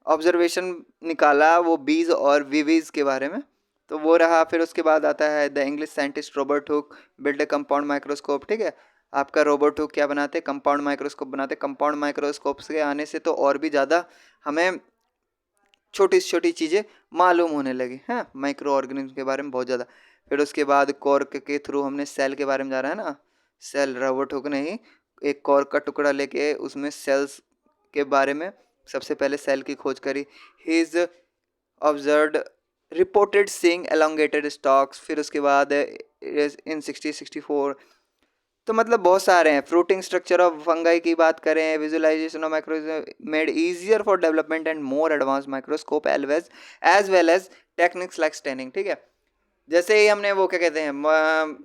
ऑब्जर्वेशन निकाला वो बीज और विवीज के बारे में, तो वो रहा। फिर उसके बाद आता है the English scientist Robert Hooke build a compound microscope. ठीक है, आपका रॉबर्ट हुक क्या बनाते, कंपाउंड माइक्रोस्कोप बनाते। कंपाउंड माइक्रोस्कोप के आने से तो और भी ज़्यादा हमें छोटी से छोटी चीज़ें मालूम होने लगी हैं, माइक्रो ऑर्गेनिज्म के बारे में बहुत ज़्यादा। फिर उसके बाद कॉर्क के थ्रू हमने सेल के बारे में जाना है ना, सेल रॉबर्ट हुक ने ही एक कॉर्क का टुकड़ा लेके उसमें सेल्स के बारे में सबसे पहले सेल की खोज करी। He is observed reported seeing elongated stocks. फिर उसके बाद इन 1664, तो मतलब बहुत सारे हैं। फ्रूटिंग स्ट्रक्चर ऑफ फंगाई की बात करें, visualisation of microscope made easier for development and more advance microscope as well as techniques like staining. ठीक है, जैसे ही हमने वो क्या कहते हैं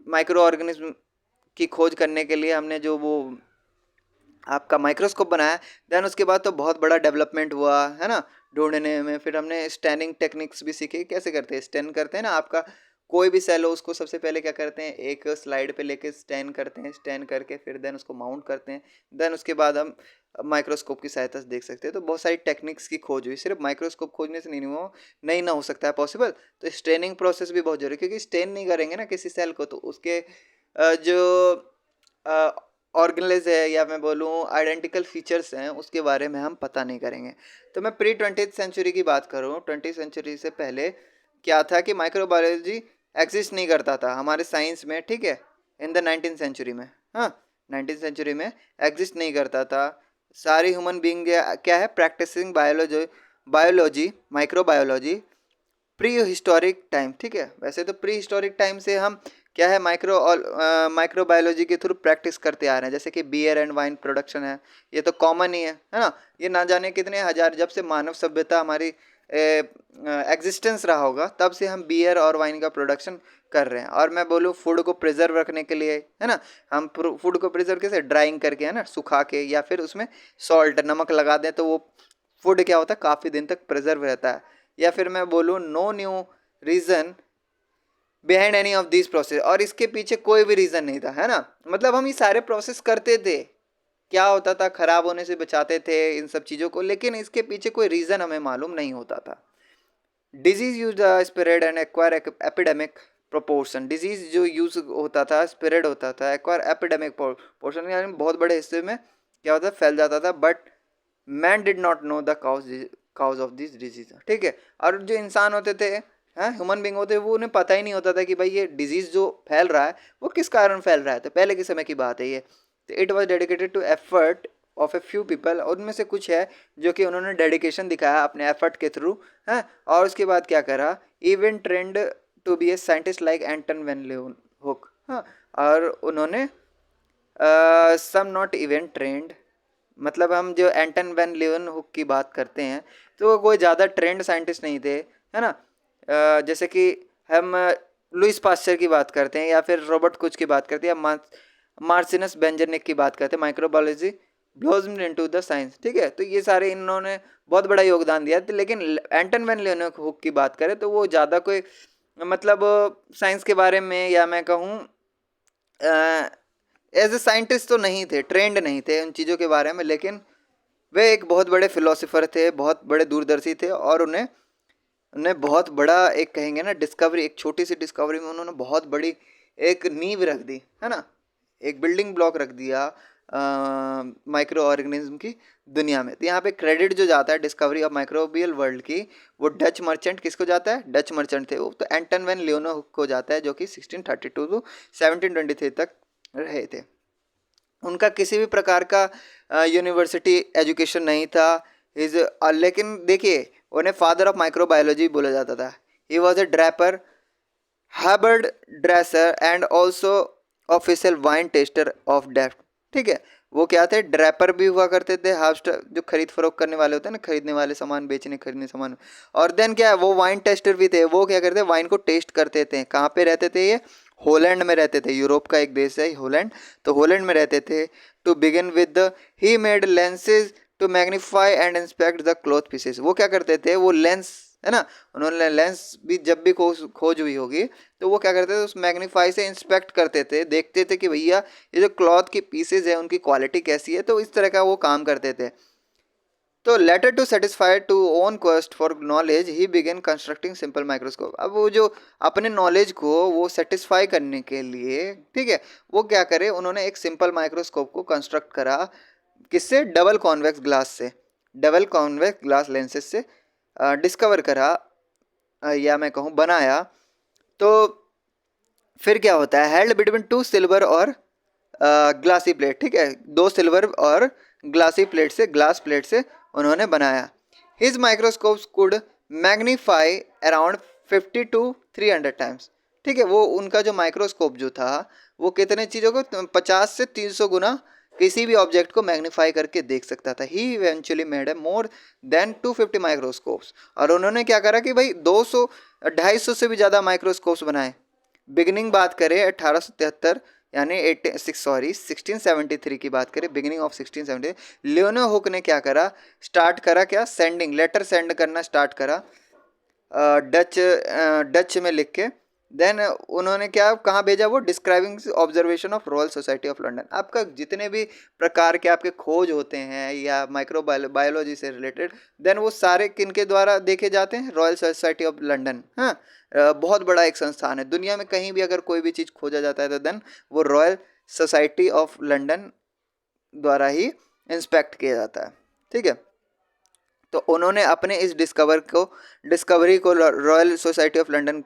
माइक्रो ऑर्गेनिज्म की खोज करने के लिए हमने जो वो आपका माइक्रोस्कोप बनाया, देन उसके बाद तो बहुत बड़ा डेवलपमेंट हुआ है ना ढूंढने में। फिर हमने स्टैनिंग टेक्निक्स भी सीखे, कैसे करते हैं, स्टैन करते हैं ना, आपका कोई भी सेल हो उसको सबसे पहले क्या करते हैं, एक स्लाइड पे लेके स्टैन करते हैं, स्टैन करके फिर देन उसको माउंट करते हैं, देन उसके बाद हम माइक्रोस्कोप की सहायता से देख सकते हैं। तो बहुत सारी टेक्निक्स की खोज हुई, सिर्फ माइक्रोस्कोप खोजने से नहीं ना हो सकता है पॉसिबल। तो स्टेनिंग प्रोसेस भी बहुत जरूरी है, क्योंकि स्टेन नहीं करेंगे ना किसी सेल को तो उसके जो ऑर्गेनलेज है या मैं बोलूँ आइडेंटिकल फीचर्स हैं उसके बारे में हम पता नहीं करेंगे। तो मैं प्री 20th सेंचुरी की बात करूँ, 20th सेंचुरी से पहले क्या था कि माइक्रोबायोलॉजी एग्जिस्ट नहीं करता था हमारे साइंस में। ठीक है, इन द 19th सेंचुरी में, हाँ 19th सेंचुरी में एग्जिस्ट नहीं करता था। सारी ह्यूमन बींग क्या है, practising biology microbiology prehistoric time. ठीक है, वैसे तो प्री हिस्टोरिक टाइम से हम क्या है माइक्रोबायोलॉजी के थ्रू प्रैक्टिस करते आ रहे हैं। जैसे कि बियर एंड वाइन प्रोडक्शन है, ये तो कॉमन ही है ना। ये ना जाने कितने हजार, जब से मानव सभ्यता हमारी एग्जिस्टेंस रहा होगा तब से हम बियर और वाइन का प्रोडक्शन कर रहे हैं। और मैं बोलूँ फूड को प्रिजर्व रखने के लिए है ना, हम फूड को प्रिजर्व कैसे, ड्राइंग करके है ना, सुखा के, या फिर उसमें सॉल्ट नमक लगा दें तो वो फूड क्या होता है, काफ़ी दिन तक प्रिजर्व रहता है। या फिर मैं बोलूँ no new reason behind any of this process, और इसके पीछे कोई भी रीज़न नहीं था, है ना। मतलब हम ये सारे प्रोसेस करते थे, क्या होता था, खराब होने से बचाते थे इन सब चीज़ों को, लेकिन इसके पीछे कोई रीज़न हमें मालूम नहीं होता था। Disease use spread and acquire epidemic proportion. Disease जो यूज होता था, स्प्रेड होता था, एक्वायर एपिडेमिक प्रोपोर्शन, यानी बहुत बड़े हिस्से में क्या होता, फैल जाता था। But man did not know the cause of this disease. ठीक है, और जो इंसान होते थे, हाँ ह्यूमन बींग होते, वो उन्हें पता ही नहीं होता था कि भाई ये डिजीज जो फैल रहा है वो किस कारण फैल रहा है। तो पहले के समय की बात है ये। तो it was dedicated to effort of a few people, उनमें से कुछ है जो कि उन्होंने डेडिकेशन दिखाया अपने एफर्ट के थ्रू, है। और उसके बाद क्या करा, even trained to be a scientist like Anton van Leeuwenhoek, हाँ। और उन्होंने सम नॉट इवन ट्रेंड, मतलब हम जो एंटन वैन ल्यूवेनहुक की बात करते हैं तो वो कोई ज़्यादा ट्रेंड साइंटिस्ट नहीं थे, है ना। जैसे कि हम लुइस पास्चर की बात करते हैं, या फिर रॉबर्ट कुछ की बात करते हैं, या मार्सिनस बेंजनिक की बात करते हैं, microbiology blossomed into the science. ठीक है, तो ये सारे इन्होंने बहुत बड़ा योगदान दिया था। लेकिन एंटन वैन ल्यूवेनहुक की बात करें तो वो ज़्यादा कोई मतलब साइंस के बारे में, या मैं कहूँ एज ए साइंटिस्ट तो नहीं थे, ट्रेंड नहीं थे उन चीज़ों के बारे में, लेकिन वे एक बहुत बड़े फिलोसोफर थे, बहुत बड़े दूरदर्शी थे, और उन्हें बहुत बड़ा एक कहेंगे ना डिस्कवरी, एक छोटी सी डिस्कवरी में उन्होंने बहुत बड़ी एक नींव रख दी, है ना, एक बिल्डिंग ब्लॉक रख दिया माइक्रो ऑर्गेनिज्म की दुनिया में। तो यहाँ पे क्रेडिट जो जाता है डिस्कवरी ऑफ माइक्रोबियल वर्ल्ड की, वो डच मर्चेंट किसको जाता है, डच मर्चेंट थे वो, तो एंटन वैन ल्यूवेनहुक को जाता है, जो कि 1632 टू 1723 तक रहे थे। उनका किसी भी प्रकार का यूनिवर्सिटी एजुकेशन नहीं था। लेकिन देखिए उन्हें फादर ऑफ माइक्रोबायोलॉजी बोला जाता था। He was a draper, haberdasher and also official wine taster of Delft. ठीक है, वो क्या थे, ड्रैपर भी हुआ करते थे, हार्बस्टर जो खरीद फरोख्त करने वाले होते हैं ना, खरीदने वाले सामान बेचने खरीदने सामान, और देन क्या है वो वाइन टेस्टर भी थे, वो क्या करते वाइन को टेस्ट करते थे। कहाँ पे रहते थे ये, हॉलैंड में रहते थे, यूरोप का एक देश है हॉलैंड, तो हॉलैंड में रहते थे। To begin with the he made lenses to magnify and inspect the cloth pieces. वो क्या करते थे, वो लेंस है ना, उन्होंने लेंस भी जब भी खोज हुई होगी तो वो क्या करते थे, उस मैग्नीफाई से इंस्पेक्ट करते थे, देखते थे कि भैया ये जो क्लॉथ की पीसेज है उनकी क्वालिटी कैसी है, तो इस तरह का वो काम करते थे। तो later to satisfy to own quest for knowledge he began constructing simple microscope. अब वो जो अपने नॉलेज को वो सेटिस्फाई करने के लिए, ठीक है, वो क्या करे, उन्होंने एक सिंपल माइक्रोस्कोप को कंस्ट्रक्ट करा, किससे, डबल कॉन्वेक्स ग्लास से, डबल कॉन्वेक्स ग्लास लेंसेज से डिस्कवर करा, या मैं कहूँ बनाया। तो फिर क्या होता है, हेल्ड बिटवीन टू सिल्वर और ग्लासी प्लेट, ठीक है, दो सिल्वर और ग्लासी प्लेट से, ग्लास प्लेट से उन्होंने बनाया। His microscopes could magnify around 50 to 300 times. ठीक है, वो उनका जो माइक्रोस्कोप जो था वो कितने चीज़ों को 50 से 300 गुना किसी भी ऑब्जेक्ट को मैग्नीफाई करके देख सकता था। He eventually made a more than 250 microscopes, और उन्होंने क्या करा कि भाई 200 250 से भी ज़्यादा माइक्रोस्कोप्स बनाए। बिगिनिंग बात करें 1873 यानी 1673 की बात करें, बिगिनिंग ऑफ 1670, लियोनो हुक ने क्या करा, स्टार्ट करा क्या, सेंडिंग लेटर सेंड करना स्टार्ट करा डच में लिख के। देन उन्होंने क्या कहाँ भेजा, वो describing observation of royal Society of London. आपका जितने भी प्रकार के आपके खोज होते हैं या माइक्रो बायोलॉजी से रिलेटेड, देन वो सारे किन के द्वारा देखे जाते हैं, रॉयल सोसाइटी ऑफ लंदन। हाँ, बहुत बड़ा एक संस्थान है, दुनिया में कहीं भी अगर कोई भी चीज़ खोजा जाता है तो देन वो रॉयल सोसाइटी ऑफ लंदन द्वारा ही इंस्पेक्ट किया जाता है। ठीक है, तो उन्होंने अपने इस डिस्कवरी को रॉयल सोसाइटी ऑफ लंदन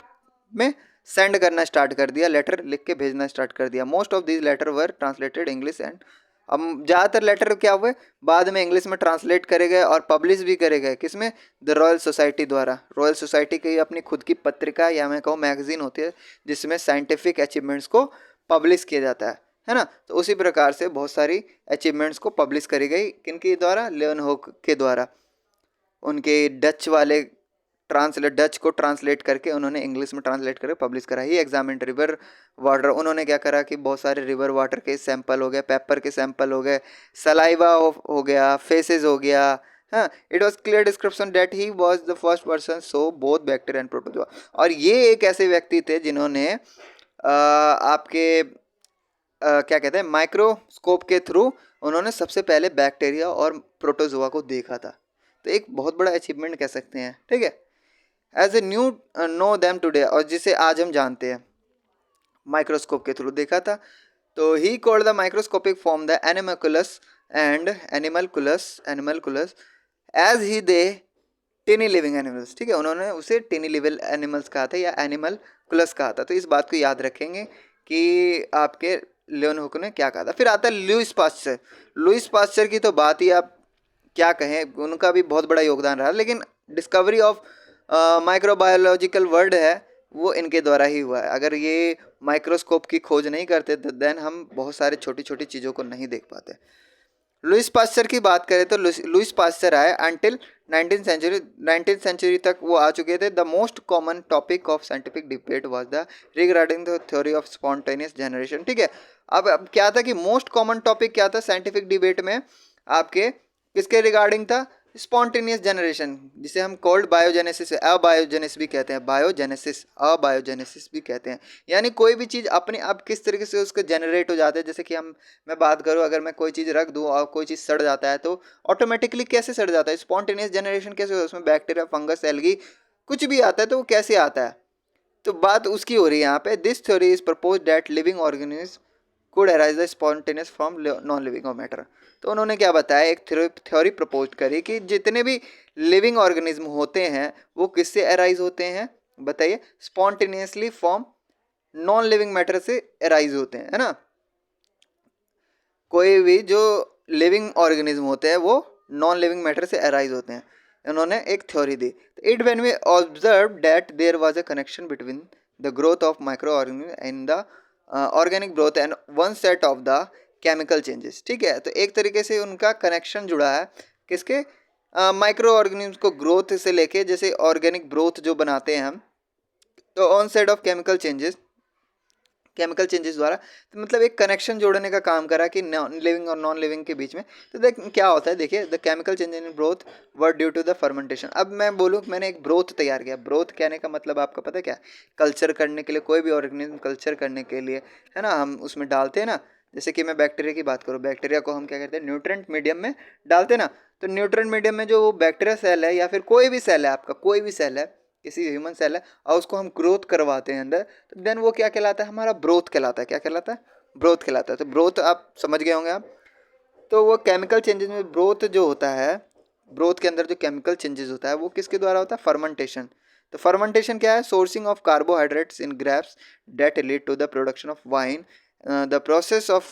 में सेंड करना स्टार्ट कर दिया, लेटर लिख के भेजना स्टार्ट कर दिया। Most of these letter were translated English and, अब ज़्यादातर लेटर क्या हुए बाद में इंग्लिश में ट्रांसलेट करे गए और पब्लिश भी करे गए, किसमें, द रॉयल सोसाइटी द्वारा। रॉयल सोसाइटी की अपनी खुद की पत्रिका या मैं कहूँ मैगजीन होती है जिसमें साइंटिफिक अचीवमेंट्स को पब्लिश किया जाता है ना। तो उसी प्रकार से बहुत सारी अचीवमेंट्स को पब्लिश करी गई, किनके द्वारा, लियोनहोक के द्वारा। उनके डच को ट्रांसलेट करके उन्होंने इंग्लिश में ट्रांसलेट करके पब्लिश करा। ही एग्जामिन्ड रिवर वाटर, उन्होंने क्या करा कि बहुत सारे रिवर वाटर के सैंपल हो गए, पेपर के सैंपल हो गए, सलाइवा हो गया, फेसेस हो गया। हाँ, it was clear description that he was the first person saw both bacteria and protozoa. और ये एक ऐसे व्यक्ति थे जिन्होंने आपके क्या कहते हैं, माइक्रोस्कोप के थ्रू उन्होंने सबसे पहले बैक्टीरिया और प्रोटोजोआ को देखा था। तो एक बहुत बड़ा अचीवमेंट कह सकते हैं। ठीक है, as a new know them today, और जिसे आज हम जानते हैं माइक्रोस्कोप के थ्रू देखा था। तो he called the microscopic form the animalcules and animalcules as he they tiny living animals. ठीक है, उन्होंने उसे टिनी लिविंग एनिमल्स कहा था या एनिमल कुलस कहा था। तो इस बात को याद रखेंगे कि आपके लियोनहुक ने क्या कहा था। फिर आता है लुईस पास्चर। लुईस पास्चर की तो बात ही आप क्या कहें, उनका भी बहुत बड़ा योगदान रहा, लेकिन डिस्कवरी ऑफ माइक्रोबायोलॉजिकल वर्ल्ड है वो इनके द्वारा ही हुआ है। अगर ये माइक्रोस्कोप की खोज नहीं करते तो देन हम बहुत सारे छोटी छोटी चीज़ों को नहीं देख पाते। लुईस पास्चर की बात करें तो लुईस पास्चर आए अंटिल 19th सेंचुरी तक वो आ चुके थे। The most common topic of scientific debate was the regarding the theory of spontaneous generation. ठीक है, अब क्या था कि मोस्ट कॉमन टॉपिक क्या था साइंटिफिक डिबेट में, आपके किसके रिगार्डिंग था, स्पॉन्टेनियस जनरेशन, जिसे हम कोल्ड बायोजेनेसिस, अबायोजेनेसिस भी कहते हैं, अबायोजेनेसिस भी कहते हैं। यानी कोई भी चीज़ अपने आप किस तरीके से उसके जनरेट हो जाते हैं। जैसे कि मैं बात करूँ, अगर मैं कोई चीज़ रख दूँ और कोई चीज़ सड़ जाता है तो ऑटोमेटिकली कैसे सड़ जाता है, स्पॉन्टेनियस जनरेशन कैसे होता है, उसमें बैक्टीरिया, फंगस, एल्गी कुछ भी आता है तो वो कैसे आता है। तो बात उसकी हो रही है यहाँ पे। This theory is propose that living organism could arise the spontaneous from non living matter. तो उन्होंने क्या बताया, एक थ्योरी प्रपोज करी कि जितने भी लिविंग ऑर्गेनिज्म होते हैं वो किससे अराइज होते हैं, बताइए, spontaneously from non living matter से अराइज होते हैं, है ना। कोई भी जो लिविंग ऑर्गेनिज्म होते हैं वो नॉन लिविंग मैटर से अराइज होते हैं। इन्होंने एक थ्योरी दी। It when we observe that there was a connection between the growth of micro organism and the organic growth and one set of the chemical changes. ठीक है, तो एक तरीके से उनका कनेक्शन जुड़ा है किसके, माइक्रो ऑर्गेनिज्म को ग्रोथ से लेके, जैसे ऑर्गेनिक ग्रोथ जो बनाते हैं हम, तो on side of chemical changes द्वारा, तो मतलब एक कनेक्शन जोड़ने का काम करा कि लिविंग और नॉन लिविंग के बीच में। तो देख क्या होता है, देखिए the chemical change in broth were due to the fermentation. अब मैं बोलूँ मैंने एक ब्रोथ तैयार किया, ब्रोथ कहने का मतलब आपका पता है क्या, कल्चर करने के लिए, कोई भी ऑर्गेनिज्म कल्चर करने के लिए, है ना, हम उसमें डालते हैं ना। जैसे कि मैं बैक्टीरिया की बात करूँ, बैक्टीरिया को हम क्या करते हैं, न्यूट्रेंट मीडियम में डालते हैं ना। तो न्यूट्रेंट मीडियम में जो वो बैक्टीरिया सेल है या फिर कोई भी सेल है आपका, कोई भी सेल है, किसी ह्यूमन सेल है, और उसको हम ग्रोथ करवाते हैं अंदर, तो देन वो क्या कहलाता है, हमारा ब्रोथ कहलाता है। क्या कहलाता है, ब्रोथ कहलाता है। तो ब्रोथ आप समझ गए होंगे आप। तो वो केमिकल चेंजेस में ब्रोथ जो होता है, ब्रोथ के अंदर जो केमिकल चेंजेस होता है वो किसके द्वारा होता है, फर्मेंटेशन। तो फर्मेंटेशन क्या है, sourcing of carbohydrates in grapes that lead to the production of wine. The process of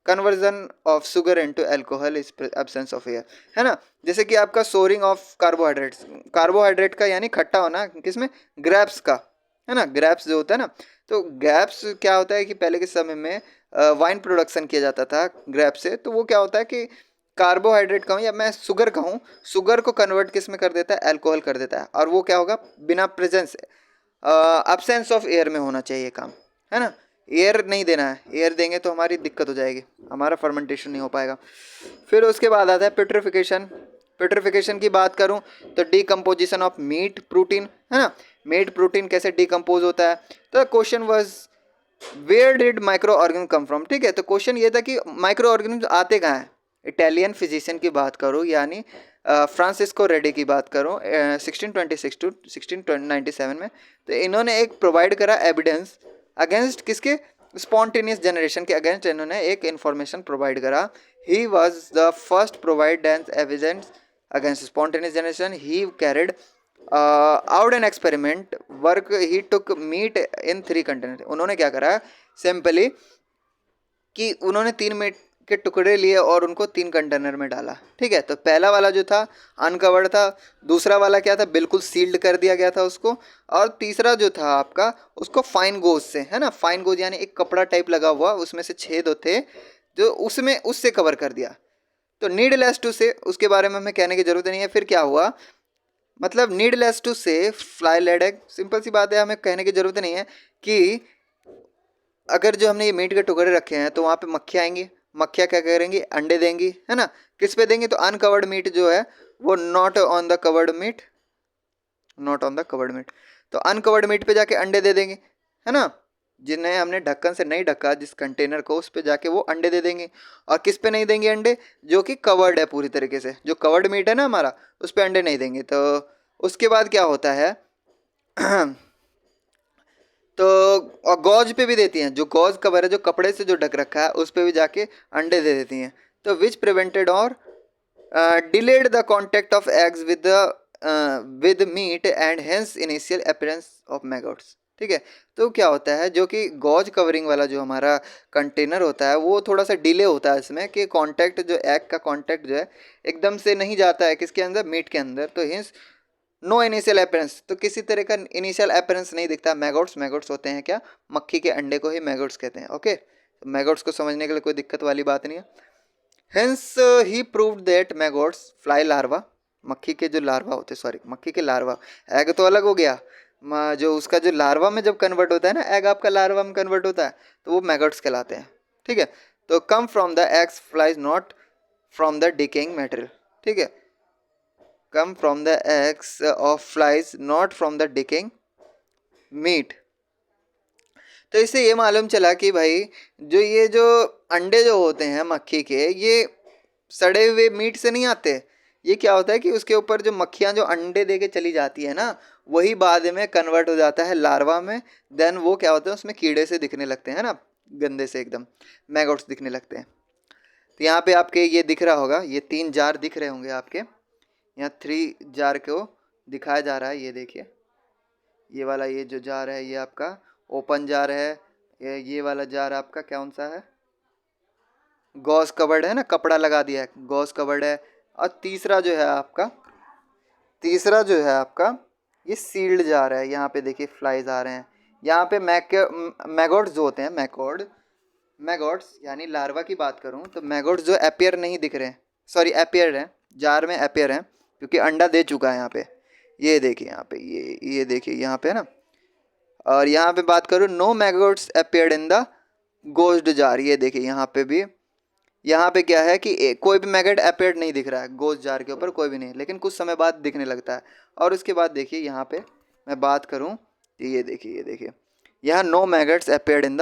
conversion of sugar into alcohol is absence of air, है ना। जैसे कि आपका सोरिंग ऑफ कार्बोहाइड्रेट्स, कार्बोहाइड्रेट का यानी खट्टा होना किसमें, ग्रेप्स का, है ना। ग्रेप्स जो होता है ना, तो ग्रेप्स क्या होता है कि पहले के समय में वाइन प्रोडक्शन किया जाता था ग्रेप से। तो वो क्या होता है कि कार्बोहाइड्रेट कहूँ या मैं शुगर कहूँ, शुगर को कन्वर्ट किस में कर देता है, अल्कोहल कर देता है। और वो क्या होगा, बिना प्रेजेंस, अब्सेंस ऑफ एयर में होना चाहिए काम, है ना। एयर नहीं देना है, एयर देंगे तो हमारी दिक्कत हो जाएगी, हमारा फर्मेंटेशन नहीं हो पाएगा। फिर उसके बाद आता है पेट्रिफिकेशन। पेट्रिफिकेशन की बात करूं तो डीकम्पोजिशन ऑफ मीट प्रोटीन, है ना। मीट प्रोटीन कैसे डिकम्पोज होता है। तो question was where did micro organism come from. ठीक है, तो क्वेश्चन ये था कि माइक्रो ऑर्गेनिज्म आते कहाँ हैं। इटालियन फिजिशियन की बात करूँ यानी फ्रांसिस्को रेडी की बात करूँ 1626 टू 1697 में, तो इन्होंने एक प्रोवाइड करा एविडेंस अगेंस्ट किसके, स्पॉन्टेनियस जनरेशन के अगेंस्ट इन्होंने एक इंफॉर्मेशन प्रोवाइड करा। He was the first provide an evidence against spontaneous generation. He carried out an experiment work, he took meat in 3 container. उन्होंने क्या करा सिंपली कि उन्होंने 3 मीट के टुकड़े लिए और उनको 3 कंटेनर में डाला। ठीक है, तो पहला वाला जो था अनकवर्ड था, दूसरा वाला क्या था, बिल्कुल सील्ड कर दिया गया था उसको, और तीसरा जो था आपका उसको फाइन गोज से, है ना, फाइन गोज यानी एक कपड़ा टाइप लगा हुआ, उसमें से छेद होते जो उसमें उससे कवर कर दिया। तो नीडलेस टू से उसके बारे में हमें कहने की जरूरत नहीं है। फिर क्या हुआ, मतलब नीडलेस टू से फ्लाई लेड एग, सिंपल सी बात है, हमें कहने की जरूरत नहीं है कि अगर जो हमने ये मीट के टुकड़े रखे हैं तो वहाँ पे मक्खियाँ आएंगी, मक्खियाँ क्या करेंगी, अंडे देंगी, है ना। किस पे देंगी, तो अनकवर्ड मीट जो है वो not on the covered meat, not on the covered meat, तो अनकवर्ड मीट पे जाके अंडे दे देंगे, है ना। जिन्हें हमने ढक्कन से नहीं ढका जिस कंटेनर को, उस पे जाके वो अंडे दे देंगे। और किस पे नहीं देंगे अंडे, जो कि कवर्ड है पूरी तरीके से, जो कवर्ड मीट है ना हमारा, उस पे अंडे नहीं देंगे। तो उसके बाद क्या होता है तो और गॉज पे भी देती हैं, जो गॉज कवर है, जो कपड़े से जो ढक रखा है, उस पे भी जाके अंडे दे देती हैं। तो विच प्रिवेंटेड और delayed the contact of eggs with meat and hence initial appearance of maggots. ठीक है, तो क्या होता है, जो कि गॉज कवरिंग वाला जो हमारा कंटेनर होता है वो थोड़ा सा डिले होता है इसमें, कि कांटेक्ट जो एग का कांटेक्ट जो है एकदम से नहीं जाता है किसके अंदर, मीट के अंदर। तो हिंस नो इनिशियल अपीयरेंस, तो किसी तरह का इनिशियल अपीयरेंस नहीं दिखता। मैगोट्स, मैगोट्स होते हैं क्या, मक्खी के अंडे को ही मैगोट्स कहते हैं। ओके, तो मैगोट्स को समझने के लिए कोई दिक्कत वाली बात नहीं है। Hence he proved that maggots fly larva, मक्खी के जो लार्वा होते हैं, सॉरी मक्खी के लार्वा, एग तो अलग हो गया, जो उसका जो लार्वा में जब कन्वर्ट होता है ना, एग आपका लार्वा में कन्वर्ट होता है, तो वो मैगोट्स कहलाते हैं। ठीक है, तो कम from the eggs flies not from the decaying material. ठीक है, come from the eggs of flies not from the decaying meat। तो इससे ये मालूम चला कि भाई जो ये जो अंडे जो होते हैं मक्खी के, ये सड़े हुए मीट से नहीं आते। ये क्या होता है कि उसके ऊपर जो मक्खियाँ जो अंडे दे के चली जाती है ना, वही बाद में कन्वर्ट हो जाता है लार्वा में। देन वो क्या होता है, उसमें कीड़े से दिखने लगते हैं ना, गंदे से एकदम मैगोट्स दिखने लगते हैं। तो यहाँ पे आपके ये दिख रहा होगा, ये 3 जार दिख रहे होंगे आपके, यहाँ 3 जार को दिखाया जा रहा है। ये देखिए, ये वाला ये जो जार है ये आपका ओपन जार है। ये वाला जार आपका कौन सा है, गॉस कवर्ड है ना, कपड़ा लगा दिया है, गॉस कवर्ड है। और तीसरा जो है आपका तीसरा जो है आपका ये सील्ड जार है। यहाँ पे देखिए फ्लाइज आ रहे हैं। यहाँ पे मैगोट्स जो होते हैं, मैगोट्स यानी लार्वा की बात करूँ तो मैगोट्स जो अपीयर नहीं दिख रहे हैं, सॉरी अपीयर हैं, जार में अपीयर हैं क्योंकि अंडा दे चुका है यहाँ पे। ये देखिए यहाँ पे, ये देखिए यहाँ पे ना। और यहाँ पे बात करूँ, no maggots appeared in the gauzed jar. ये देखिए यहाँ पे भी, यहाँ पे क्या है कि कोई भी मैगट अपीयर्ड नहीं दिख रहा है गोश्त जार के ऊपर, कोई भी नहीं, लेकिन कुछ समय बाद दिखने लगता है। और उसके बाद देखिए यहाँ पे मैं बात करूँ तो ये देखिए यहाँ no maggots appeared in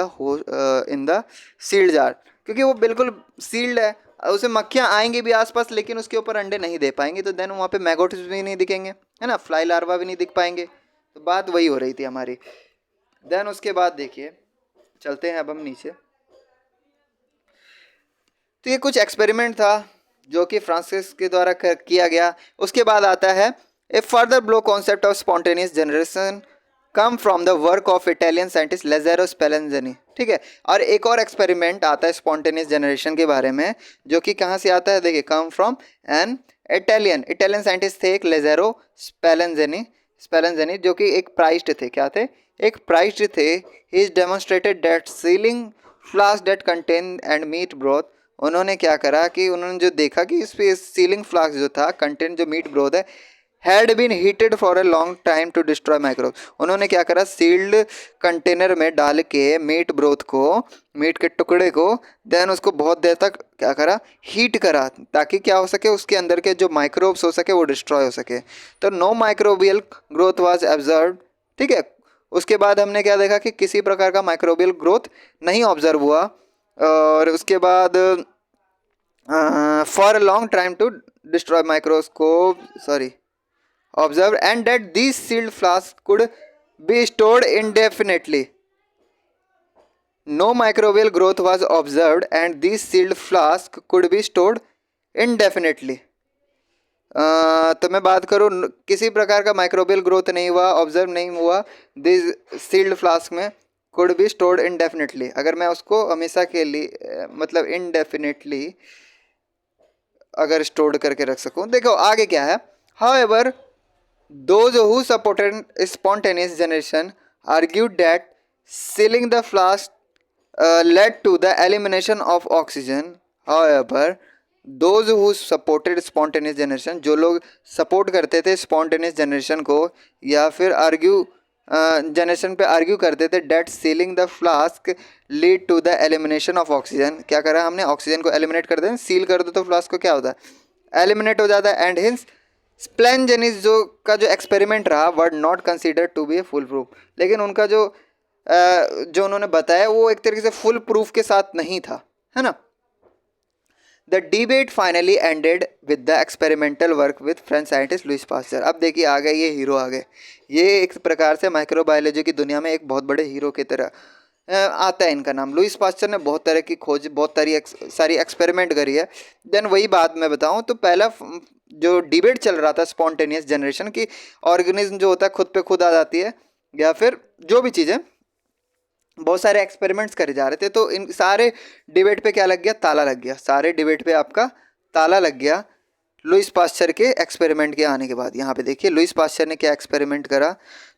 the sealed jar, क्योंकि वो बिल्कुल सील्ड है। उसे मक्खियाँ आएंगी भी आसपास, लेकिन उसके ऊपर अंडे नहीं दे पाएंगे, तो देन वहाँ पे मैगोट्स भी नहीं दिखेंगे, है ना, फ्लाई लार्वा भी नहीं दिख पाएंगे। तो बात वही हो रही थी हमारी। देन उसके बाद देखिए, चलते हैं अब हम नीचे। तो ये कुछ एक्सपेरिमेंट था जो कि फ्रांसिस के द्वारा किया गया। उसके बाद आता है a further blow concept of spontaneous generation come from the work of Italian scientist Lazzaro Spallanzani. ठीक है, और एक और एक्सपेरिमेंट आता है स्पॉन्टेनियस जनरेशन के बारे में, जो कि कहाँ से आता है, देखिए, come from an Italian scientist थे एक, लेज़ेरो स्पेलेंज़नी, जो कि एक प्राइज्ड थे। क्या थे? एक प्राइज्ड थे। He is demonstrated that sealing flask that contain and meat broth. उन्होंने क्या करा कि उन्होंने जो देखा कि इस पे सीलिंग फ्लास्क जो था, कंटेंट जो मीट ब्रोथ है, had been heated for a long time to destroy microbe. उन्होंने क्या करा, सील्ड कंटेनर में डाल के मीट ब्रोथ को, मीट के टुकड़े को, देन उसको बहुत देर तक क्या करा, हीट करा, ताकि क्या हो सके, उसके अंदर के जो माइक्रोब्स हो सके वो डिस्ट्रॉय हो सके। तो no microbial growth was observed. ठीक है, उसके बाद हमने क्या देखा कि किसी प्रकार का माइक्रोबियल ग्रोथ नहीं ऑब्जर्व हुआ। और उसके बाद for a long time to destroy microscope observed and that these sealed flasks could be stored indefinitely. No microbial growth was observed and these sealed flasks could be stored indefinitely. तो मैं बात करूँ, किसी प्रकार का माइक्रोबियल ग्रोथ नहीं हुआ, ऑब्जर्व नहीं हुआ दिस सील्ड फ्लास्क में, कुड बी स्टोर्ड इनडेफिनेटली। अगर मैं उसको हमेशा के लिए मतलब इनडेफिनेटली अगर स्टोर्ड करके रख सकूँ। देखो आगे क्या है, however those who supported spontaneous generation argued that sealing the flask led to the elimination of oxygen. However, those who supported spontaneous generation, जो लोग सपोर्ट करते थे spontaneous generation को, या फिर जनरेशन पे आर्ग्यू करते थे that sealing the flask lead to the elimination of oxygen. क्या करा हमने, ऑक्सीजन को एलिमिनेट कर दें, सील कर दो तो फ्लास्क को क्या होता है, एलिमिनेट हो जाता है। एंड हिंस स्प्लेंजेनिस जो एक्सपेरिमेंट रहा were not considered to be a full proof. लेकिन उनका जो उन्होंने बताया वो एक तरीके से फुल प्रूफ के साथ नहीं था, है ना। The debate finally ended with the experimental work with French scientist Louis Pasteur. अब देखिए आ गए ये हीरो आ गए, ये एक प्रकार से माइक्रोबायोलॉजी की दुनिया में एक बहुत बड़े हीरो की तरह आता है इनका नाम। लुइस पास्चर ने बहुत तरह की खोज, बहुत सारी एक्सपेरिमेंट करी है। देन वही बात मैं बताऊं तो पहला जो डिबेट चल रहा था स्पॉन्टेनियस जनरेशन की, ऑर्गेनिज्म जो होता है खुद पे खुद आ जाती है, या फिर जो भी चीज़ें, बहुत सारे एक्सपेरिमेंट्स करे जा रहे थे। तो इन सारे डिबेट पे क्या लग गया, ताला लग गया। सारे डिबेट पे आपका ताला लग गया लुइस पास्चर के एक्सपेरिमेंट के आने के बाद। यहाँ पे देखिए लुइस पास्चर ने क्या एक्सपेरिमेंट करा।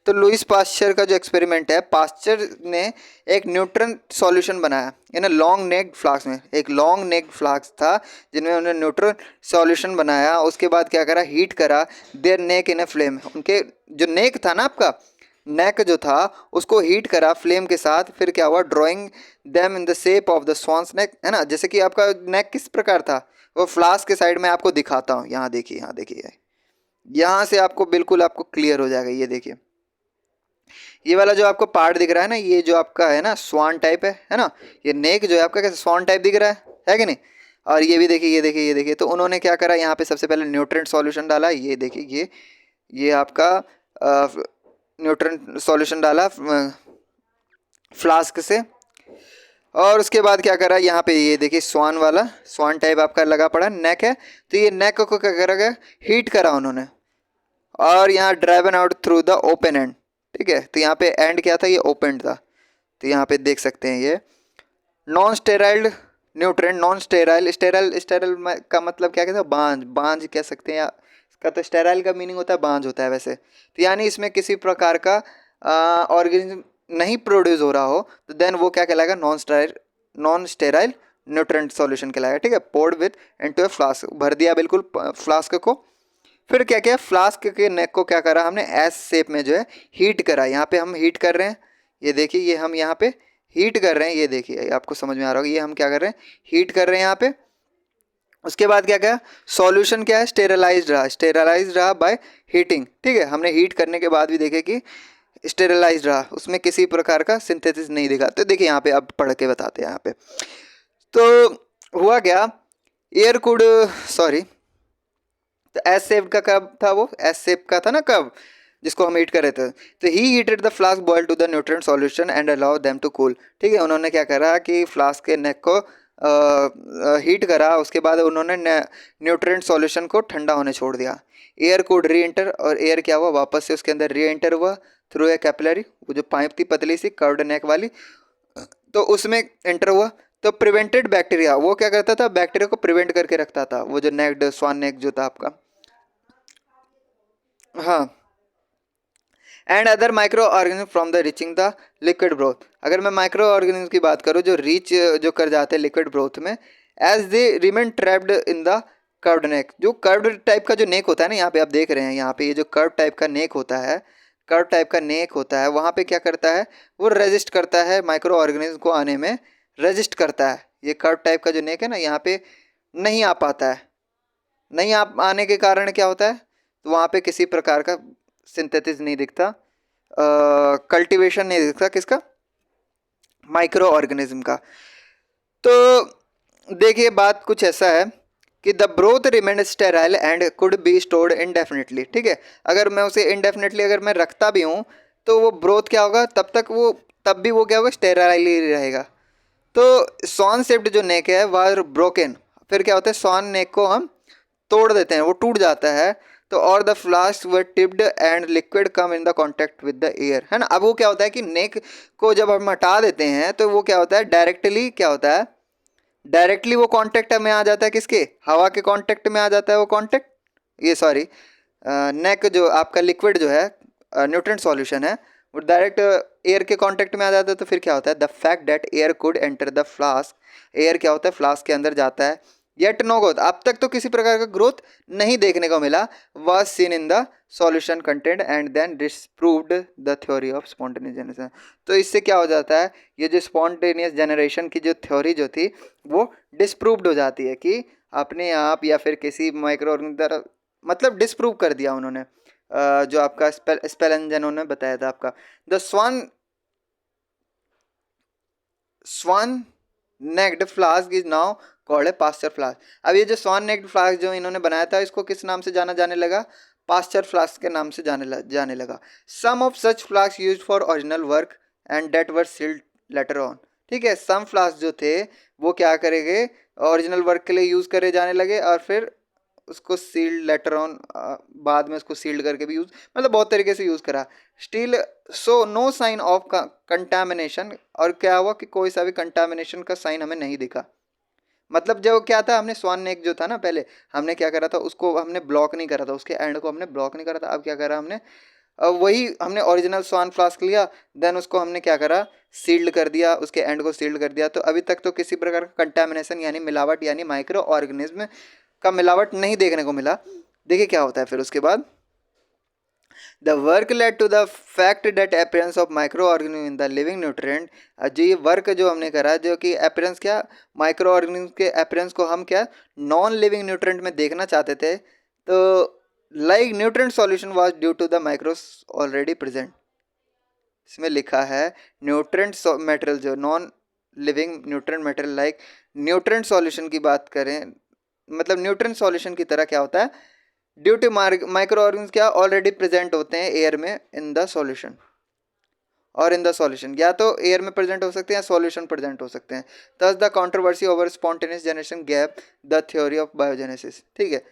तो लुइस पास्चर का जो एक्सपेरिमेंट है, पास्चर ने एक न्यूट्रन सॉल्यूशन बनाया इन अ लॉन्ग नेक फ्लास्क में। एक लॉन्ग नेक फ्लास्क था जिनमें उन्होंने न्यूट्रन सॉल्यूशन बनाया। उसके बाद क्या करा, हीट करा their neck in a flame. उनके जो नेक था ना, आपका नेक जो था, उसको हीट करा फ्लेम के साथ। फिर क्या हुआ, drawing them in the shape of the swan's neck, है ना। जैसे कि आपका नेक किस प्रकार था, वो फ्लास्क के साइड में आपको दिखाता हूँ। यहाँ देखिए, यहाँ देखिए, यहाँ से आपको बिल्कुल आपको क्लियर हो जाएगा। ये देखिए, ये वाला जो आपको पार्ट दिख रहा है ना, ये जो आपका है ना स्वान टाइप है ना। ये नेक जो है आपका कैसे स्वान टाइप दिख रहा है कि नहीं। और ये भी देखिए, ये देखिए। तो उन्होंने क्या करा, यहाँ पे सबसे पहले न्यूट्रिएंट सॉल्यूशन डाला। ये देखिए, ये आपका न्यूट्रिएंट सॉल्यूशन डाला फ्लास्क से। और उसके बाद क्या करा, यहाँ पे ये देखिए स्वान वाला, स्वान टाइप आपका लगा पड़ा नेक है। तो ये नेक को क्या करा, हीट करा उन्होंने, और यहाँ driven out through the open and. ठीक है, तो यहाँ पे एंड क्या था, ये ओपन था। तो यहाँ पे देख सकते हैं ये non sterile nutrient, non sterile, sterile का मतलब क्या कहते हैं, बांझ कह सकते हैं, या इसका तो स्टेराइल का मीनिंग होता है बांझ होता है वैसे, तो यानी इसमें किसी प्रकार का ऑर्गेनिज्म नहीं प्रोड्यूस हो रहा हो, तो देन वो क्या कहलाएगा, नॉन स्टेराइल न्यूट्रेंट सॉल्यूशन कहलाएगा। ठीक है, poured with into a flask, भर दिया बिल्कुल फ्लास्क को। फिर क्या किया, फ्लास्क के नेक को क्या करा हमने, एस शेप में जो है हीट करा। यहाँ पे हम हीट कर रहे हैं, ये देखिए, ये हम यहाँ पे हीट कर रहे हैं, ये देखिए आपको समझ में आ रहा होगा, ये हम क्या कर रहे हैं, हीट कर रहे हैं यहाँ पे। उसके बाद क्या किया, सॉल्यूशन क्या है, स्टेरलाइज रहा बाय हीटिंग। ठीक है, हमने हीट करने के बाद भी देखे कि स्टेरलाइज रहा, उसमें किसी प्रकार का सिंथेसिस नहीं दिखा। तो देखिए यहाँ पे अब पढ़ के बताते हैं यहाँ पे। तो हुआ क्या, एयर कुड, सॉरी, तो एस शेप का कब था, वो एस शेप का था ना कब, जिसको हम हीट कर रहे थे। तो he heated the flask boil to the nutrient solution and allow them to cool. ठीक है, उन्होंने क्या करा कि फ्लास्क के नेक को हीट करा, उसके बाद उन्होंने न्यूट्रिएंट सॉल्यूशन को ठंडा होने छोड़ दिया। एयर कुड री एंटर, और एयर क्या हुआ, वापस से उसके अंदर री एंटर हुआ थ्रू ए कैपिलरी, वो जो पाइप थी पतली सी कर्व्ड नेक वाली, तो उसमें एंटर हुआ। तो प्रिवेंटेड बैक्टीरिया, वो क्या करता था, बैक्टीरिया को प्रिवेंट करके रखता था, वो जो नेक्ड स्वान नेक जो था आपका, हाँ, and other micro organism from the reaching the liquid broth. अगर मैं माइक्रो ऑर्गेनिज्म की बात करूँ जो रीच जो कर जाते हैं लिक्विड ब्रोथ में, as they remain trapped in the curved neck, जो कर्व्ड टाइप का जो नेक होता है ना, यहाँ पे आप देख रहे हैं, यहाँ पे ये जो कर्व टाइप का नेक होता है, कर्व टाइप का नेक होता है, वहाँ पे क्या करता है, वो रेजिस्ट करता है माइक्रो ऑर्गेनिज्म को आने में, रेजिस्ट करता है। ये कर्व टाइप का जो नेक है ना, यहाँ पे नहीं आ पाता है, नहीं आने के कारण क्या होता है, तो वहाँ पे किसी प्रकार का सिंथेसिस नहीं दिखता, कल्टीवेशन नहीं दिखता, किसका, माइक्रो ऑर्गेनिज्म का। तो देखिए बात कुछ ऐसा है कि the broth remain sterile and could be stored indefinitely. ठीक है, अगर मैं उसे इनडेफिनेटली अगर मैं रखता भी हूँ, तो वो ब्रोथ क्या होगा, तब भी वो क्या होगा, स्टेराइल ही रहेगा। तो स्वान शेप्ड जो नेक है वह ब्रोकन, फिर क्या होता है, स्वान नेक को हम तोड़ देते हैं, वो टूट जाता है। तो और the flask were tipped and liquid come in the contact with the air, है ना। अब वो क्या होता है कि नेक को जब हम हटा देते हैं, तो वो क्या होता है, डायरेक्टली क्या होता है, डायरेक्टली वो कांटेक्ट में आ जाता है, किसके, हवा के कांटेक्ट में आ जाता है वो कांटेक्ट, ये सॉरी, नेक जो आपका लिक्विड जो है न्यूट्रिएंट सॉल्यूशन है, वो डायरेक्ट एयर के कांटेक्ट में आ जाता है। तो फिर क्या होता है, the fact that air could enter the flask, air क्या होता है, फ्लास्क के अंदर जाता है, येट नो ग्रोथ, अब तक तो किसी प्रकार का ग्रोथ नहीं देखने को मिला, was seen in the solution content and then disproved the theory of spontaneous generation. तो इससे क्या हो जाता है, ये जो स्पॉन्टेनियस जनरेशन की जो थ्योरी जो थी वो डिस्प्रूव्ड हो जाती है कि अपने आप या फिर किसी माइक्रो ऑर्गेनिज्म द्वारा, मतलब डिस्प्रूव कर दिया उन्होंने। जो आपका स्पेलेंजन उन्होंने बताया था आपका, the swan necked flask is now called a Pasteur flask. अब ये जो स्वान नेक्ड फ्लास्क जो इन्होंने बनाया था, इसको किस नाम से जाना जाने लगा, पास्चर फ्लास्क के नाम से जाने लगा। Some of such flask used for original work and that were sealed later on. ठीक है, सम फ्लास्क जो थे वो क्या करेंगे, ओरिजिनल वर्क के लिए यूज़ करे जाने लगे, और फिर उसको सील्ड लेटर ऑन, बाद में उसको सील्ड करके भी यूज़, मतलब बहुत तरीके से यूज़ करा। Still saw no sign of contamination, और क्या हुआ कि कोई सा भी कंटामिनेशन का साइन हमें नहीं दिखा। मतलब जो क्या था, हमने स्वान नेक जो था ना पहले, हमने क्या करा था, उसको हमने ब्लॉक नहीं करा था, उसके एंड को हमने ब्लॉक नहीं करा था। अब क्या करा हमने, वही हमने ओरिजिनल स्वान फ्लास्क लिया, देन उसको हमने क्या करा, सील्ड कर दिया, उसके एंड को सील्ड कर दिया। तो अभी तक तो किसी प्रकार का कंटामिनेशन यानी मिलावट यानी माइक्रो ऑर्गेनिज्म का मिलावट नहीं देखने को मिला। देखिए क्या होता है फिर उसके बाद, the work led to the fact that appearance of micro organism in the living nutrient. जो ये वर्क जो हमने करा, जो कि अपीयरेंस क्या, माइक्रो ऑर्गेनिज्म के अपीयरेंस को हम क्या नॉन लिविंग न्यूट्रिएंट में देखना चाहते थे। तो like nutrient solution was due to the micros already present. इसमें लिखा है न्यूट्रिएंट मटेरियल, जो non living nutrient material like nutrient solution की बात करें, मतलब न्यूट्रिएंट सॉल्यूशन की तरह क्या होता है, ड्यू टू माइक्रो ऑर्गेनिज्म क्या ऑलरेडी प्रेजेंट होते हैं एयर में इन द सॉल्यूशन, और इन द सॉल्यूशन या तो एयर में प्रेजेंट हो सकते हैं या सॉल्यूशन प्रेजेंट हो सकते हैं। दस the controversy over spontaneous generation gap the theory of biogenesis. ठीक है,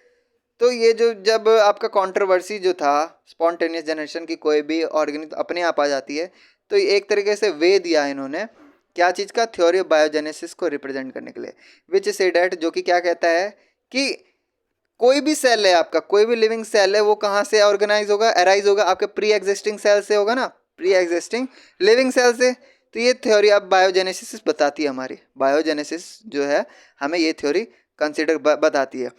तो ये जो जब आपका कंट्रोवर्सी जो था स्पॉन्टेनियस जनरेशन की, कोई भी ऑर्गेनिज्म अपने आप आ जाती है, तो एक तरीके से वे दिया इन्होंने क्या चीज़ का, थ्योरी ऑफ बायोजेनेसिस को रिप्रेजेंट करने के लिए, विच से डैट, जो कि क्या कहता है कि कोई भी सेल है आपका, कोई भी लिविंग सेल है, वो कहाँ से ऑर्गेनाइज होगा, अराइज होगा, आपके प्री एग्जिस्टिंग सेल से होगा ना, प्री एग्जिस्टिंग लिविंग सेल से। तो ये थ्योरी अब बायोजेनेसिस बताती है, हमारी बायोजेनेसिस जो है हमें ये थ्योरी कंसिडर बताती है।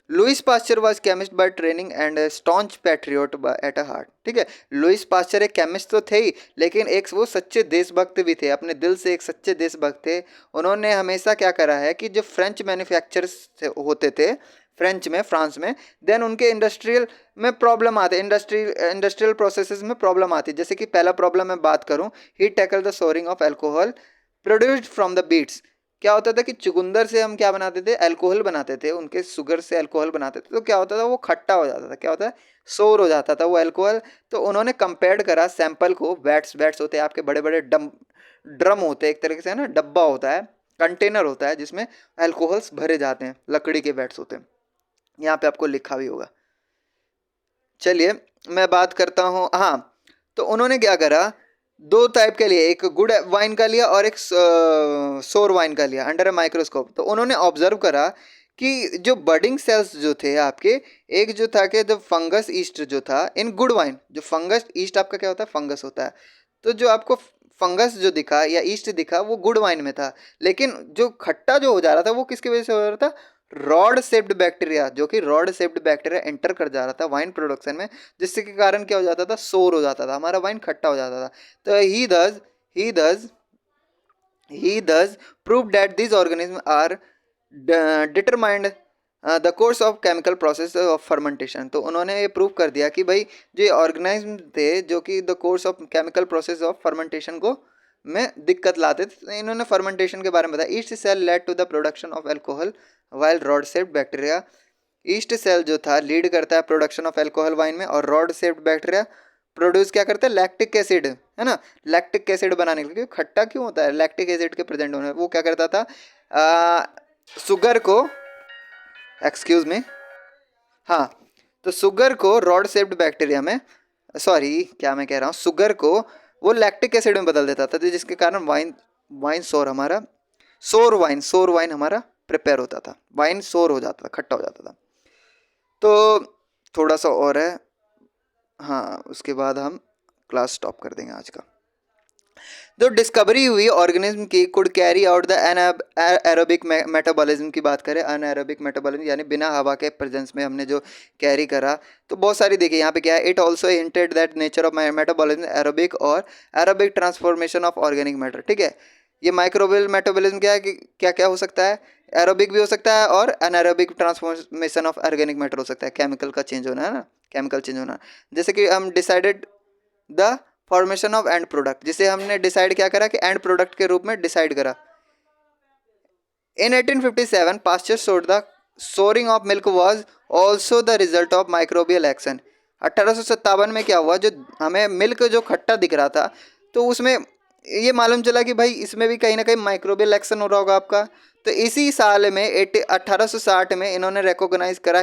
Louis Pasteur was chemist by training and staunch patriot at a heart. ठीक है, लुइस पास्चर एक केमिस्ट तो थे ही, लेकिन एक वो सच्चे देशभक्त भी थे, अपने दिल से एक सच्चे देशभक्त थे। उन्होंने हमेशा क्या करा है कि जो फ्रेंच मैन्युफैक्चरर्स होते थे फ्रेंच में, फ्रांस में, देन उनके इंडस्ट्रियल में प्रॉब्लम आते, इंडस्ट्रियल प्रोसेसेस में प्रॉब्लम आती। जैसे कि पहला प्रॉब्लम मैं बात करूं, he tackle the souring of alcohol produced from the beets. क्या होता था कि चुकंदर से हम क्या बनाते थे, अल्कोहल बनाते थे, उनके शुगर से अल्कोहल बनाते थे, तो क्या होता था वो खट्टा हो जाता था, क्या होता है सोर हो जाता था वो अल्कोहल। तो उन्होंने कंपेयर करा सैंपल को, वैट्स होते हैं आपके बड़े बड़े ड्रम होते हैं, एक तरीके से ना डब्बा होता है, कंटेनर होता है जिसमें अल्कोहल्स भरे जाते हैं, लकड़ी के वैट्स होते हैं, यहाँ पे आपको लिखा भी होगा। चलिए मैं बात करता हूँ, हाँ तो उन्होंने क्या करा, दो टाइप के लिए, एक गुड वाइन का लिया और एक सोर वाइन का लिया अंडर ए माइक्रोस्कोप। तो उन्होंने ऑब्जर्व करा कि जो बडिंग सेल्स जो थे आपके, एक जो था कि जो फंगस ईस्ट जो था इन गुड वाइन, जो फंगस ईस्ट आपका क्या होता है, फंगस होता है, तो जो आपको फंगस जो दिखा या ईस्ट दिखा वो गुड वाइन में था, लेकिन जो खट्टा जो हो जा रहा था वो किसकी वजह से हो रहा था, रॉड शेप्ड बैक्टीरिया, जो कि रॉड शेप्ड बैक्टीरिया एंटर कर जा रहा था वाइन प्रोडक्शन में, जिससे के कारण क्या हो जाता था, सोर हो जाता था, हमारा वाइन खट्टा हो जाता था। तो ही दस prove that these organisms are determined the course of chemical process of fermentation. तो उन्होंने ये प्रूव कर दिया कि भाई जो ऑर्गेनिज्म थे जो कि the course of chemical process of fermentation को में दिक्कत लाते थे, तो इन्होंने फर्मेंटेशन के बारे में बताया। Yeast cell led to the production of alcohol while rod shaped bacteria, yeast cell जो था लीड करता है प्रोडक्शन ऑफ अल्कोहल वाइन में, और रॉड शेप्ड बैक्टीरिया प्रोड्यूस क्या करता है, लैक्टिक एसिड, है ना, लैक्टिक एसिड बनाने के लिए। खट्टा क्यों होता है, लैक्टिक एसिड के प्रेजेंट होने, वो क्या करता था, शुगर को, एक्सक्यूज मी, हाँ तो शुगर को रॉड शेप्ड बैक्टीरिया में, सॉरी क्या मैं कह रहा हूँ, शुगर को वो लैक्टिक एसिड में बदल देता था, तो जिसके कारण वाइन सोर वाइन हमारा प्रिपेयर होता था, वाइन सोर हो जाता था, खट्टा हो जाता था। तो थोड़ा सा और है, हाँ उसके बाद हम क्लास स्टॉप कर देंगे आज का। तो डिस्कवरी हुई ऑर्गेनिज्म की could carry out the aerobic metabolism की बात करें, अनएरोबिक मेटाबॉलिज्म यानी बिना हवा के प्रेजेंस में हमने जो कैरी करा, तो बहुत सारी देखिए यहाँ पे क्या है, it also hinted that nature of metabolism aerobic और aerobic transformation of organic matter. ठीक है, ये माइक्रोबियल मेटाबॉलिज्म क्या है कि क्या क्या हो सकता है, एरोबिक भी हो सकता है और anaerobic transformation of organic matter हो सकता है, केमिकल का चेंज होना है ना, केमिकल चेंज होना, जैसे कि हम decided the formation of and product, जिसे हमने डिसाइड क्या करा कि एंड प्रोडक्ट के रूप में डिसाइड करा। In 1857 Pasteur showed the souring of milk was also the result of microbial action. 1857 में क्या हुआ, जो हमें मिल्क जो खट्टा दिख रहा था, तो उसमें ये मालूम चला कि भाई इसमें भी कहीं ना कहीं माइक्रोबियल एक्शन हो रहा होगा आपका। तो इसी साल में 1860 में इन्होंने रिकॉग्नाइज करा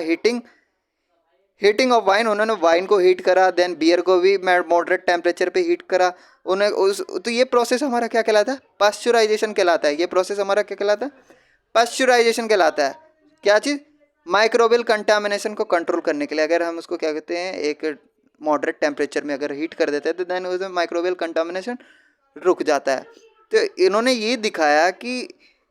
हीटिंग ऑफ वाइन, उन्होंने वाइन को हीट करा, देन बियर को भी मॉडरेट टेम्परेचर पे हीट करा उन्हें तो ये प्रोसेस हमारा क्या कहलाता है, पास्चुराइजेशन कहलाता है। ये प्रोसेस हमारा क्या कहलाता है, पास्चुराइजेशन कहलाता है। क्या चीज़, माइक्रोबियल कंटामिनेशन को कंट्रोल करने के लिए अगर हम उसको क्या कहते हैं, एक मॉडरेट टेम्परेचर में अगर हीट कर देते हैं तो देन उसमें माइक्रोबियल कंटामिनेशन रुक जाता है। तो इन्होंने ये दिखाया कि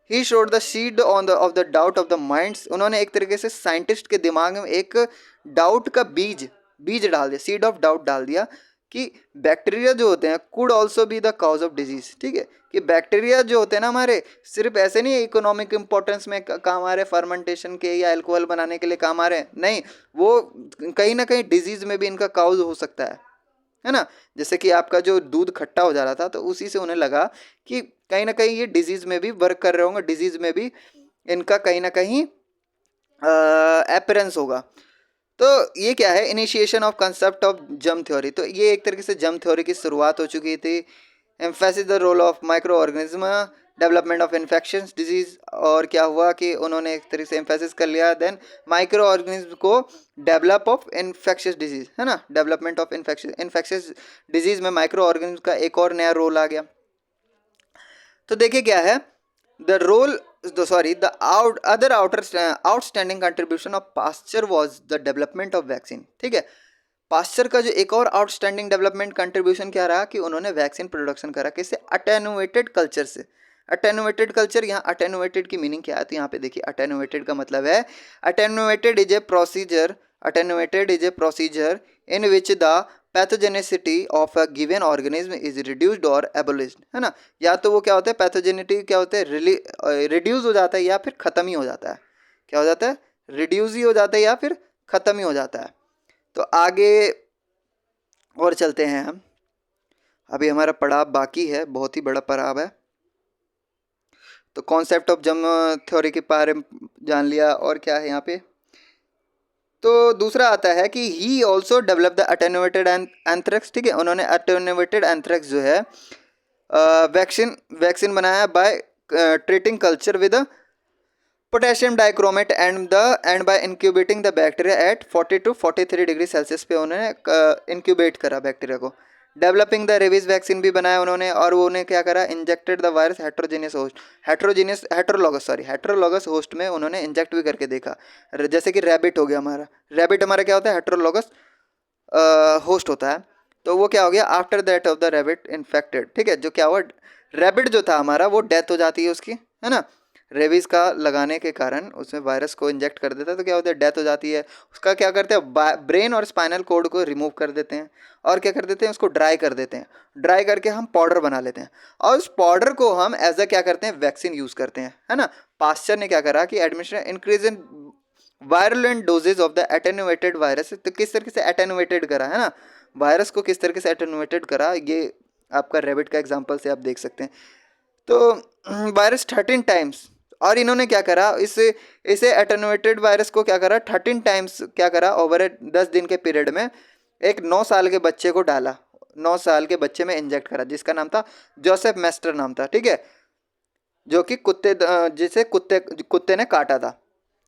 he showed the seed of the doubt of the minds, उन्होंने एक तरीके से साइंटिस्ट के दिमाग में एक डाउट का बीज डाल दिया, सीड ऑफ डाउट डाल दिया कि बैक्टीरिया जो होते हैं could also be the cause of disease. ठीक है, कि बैक्टीरिया जो होते हैं ना हमारे, सिर्फ ऐसे नहीं इकोनॉमिक इंपॉर्टेंस में काम आ रहे, फर्मेंटेशन के या अल्कोहल बनाने के लिए काम आ रहे हैं, नहीं, वो कहीं ना कहीं डिजीज में भी इनका काउज हो सकता है ना। जैसे कि आपका जो दूध खट्टा हो जा रहा था, तो उसी से उन्हें लगा कि कहीं ना कहीं ये डिजीज में भी वर्क कर रहे होंगे, डिजीज में भी इनका कहीं ना कहीं अपीयरेंस होगा। तो ये क्या है, initiation of concept of germ theory. तो ये एक तरीके से जर्म थ्योरी की शुरुआत हो चुकी थी। Emphasis the role of micro organism, development of infections disease, और क्या हुआ कि उन्होंने एक तरीके से एम्फेसिस कर लिया, देन माइक्रो ऑर्गेनिज्म को डेवलप ऑफ इन्फेक्शियस डिजीज, है ना, डेवलपमेंट ऑफ इन्फेक्शियस डिजीज में माइक्रो ऑर्गेनिज्म का एक और नया रोल आ गया। तो देखिए क्या है the role, sorry, the other outstanding contribution of Pasteur was the development of vaccine. ठीक है, पास्चर का जो एक और आउटस्टैंडिंग डेवलपमेंट कंट्रीब्यूशन क्या रहा कि उन्होंने वैक्सीन प्रोडक्शन करा किससे, अटेनुएटेड कल्चर से। अटेनुएटेड कल्चर, यहाँ अटेनुएटेड की मीनिंग क्या है तो यहाँ पे देखिए, अटेनुएटेड का मतलब है attenuated is a procedure, attenuated is a procedure in which the pathogenicity of a given organism is reduced और एबोलिश्ड, है ना। या तो वो क्या होता है, पैथोजेनिटी क्या होता है, रिड्यूस हो जाता है या फिर ख़त्म ही हो जाता है। क्या हो जाता है, रिड्यूस ही हो जाता है या फिर ख़त्म ही हो जाता है। तो आगे और चलते हैं हम, अभी हमारा पड़ाव बाकी है, बहुत ही बड़ा पड़ाव है। तो कॉन्सेप्ट ऑफ जर्म थ्योरी के बारे में जान लिया, और क्या है यहाँ पे, तो दूसरा आता है कि he also develop the attenuated anthrax. ठीक है, उन्होंने अटेनुएटेड एंथ्रेक्स जो है वैक्सीन बनाया by treating culture with potassium dichromate and by incubating the bacteria at 40 to 43 degree Celsius पे उन्होंने इंक्यूबेट करा बैक्टीरिया को। डेवलपिंग द रेबीज वैक्सीन भी बनाया उन्होंने, और वो उन्हें क्या करा, injected the virus heterologous host में उन्होंने इंजेक्ट भी करके देखा। जैसे कि रैबिट हो गया, रैबिट हमारा क्या होता है, हेट्रोलोगस होस्ट होता है। तो वो क्या हो गया, after that of the rabbit infected, ठीक है, जो क्या हुआ, रैबिट जो था हमारा वो डेथ हो जाती है उसकी, है ना, रेबीज का लगाने के कारण उसमें वायरस को इंजेक्ट कर देता है, तो क्या होता है, डेथ हो जाती है। उसका क्या करते हैं, ब्रेन और स्पाइनल कोड को रिमूव कर देते हैं, और क्या कर देते हैं, उसको ड्राई कर देते हैं। ड्राई करके हम पाउडर बना लेते हैं, और उस पाउडर को हम एज अ क्या करते हैं, वैक्सीन यूज़ करते हैं, है ना। पास्चर ने क्या करा कि admission increase in virulent doses of the attenuated virus. तो किस तरीके से एटेनुएटेड करा, है ना, वायरस को किस तरीके से एटेनुएटेड करा, ये आपका रैबिट का एग्जाम्पल से आप देख सकते हैं। तो वायरस 13 टाइम्स, और इन्होंने क्या करा, इसे एटेनुएटेड वायरस को क्या करा, 13 टाइम्स क्या करा, ओवर 10 दिन के पीरियड में एक 9 साल के बच्चे को डाला, 9 साल के बच्चे में इंजेक्ट करा, जिसका नाम था जोसेफ मेस्टर नाम था, ठीक है, जो कि जिसे कुत्ते ने काटा था,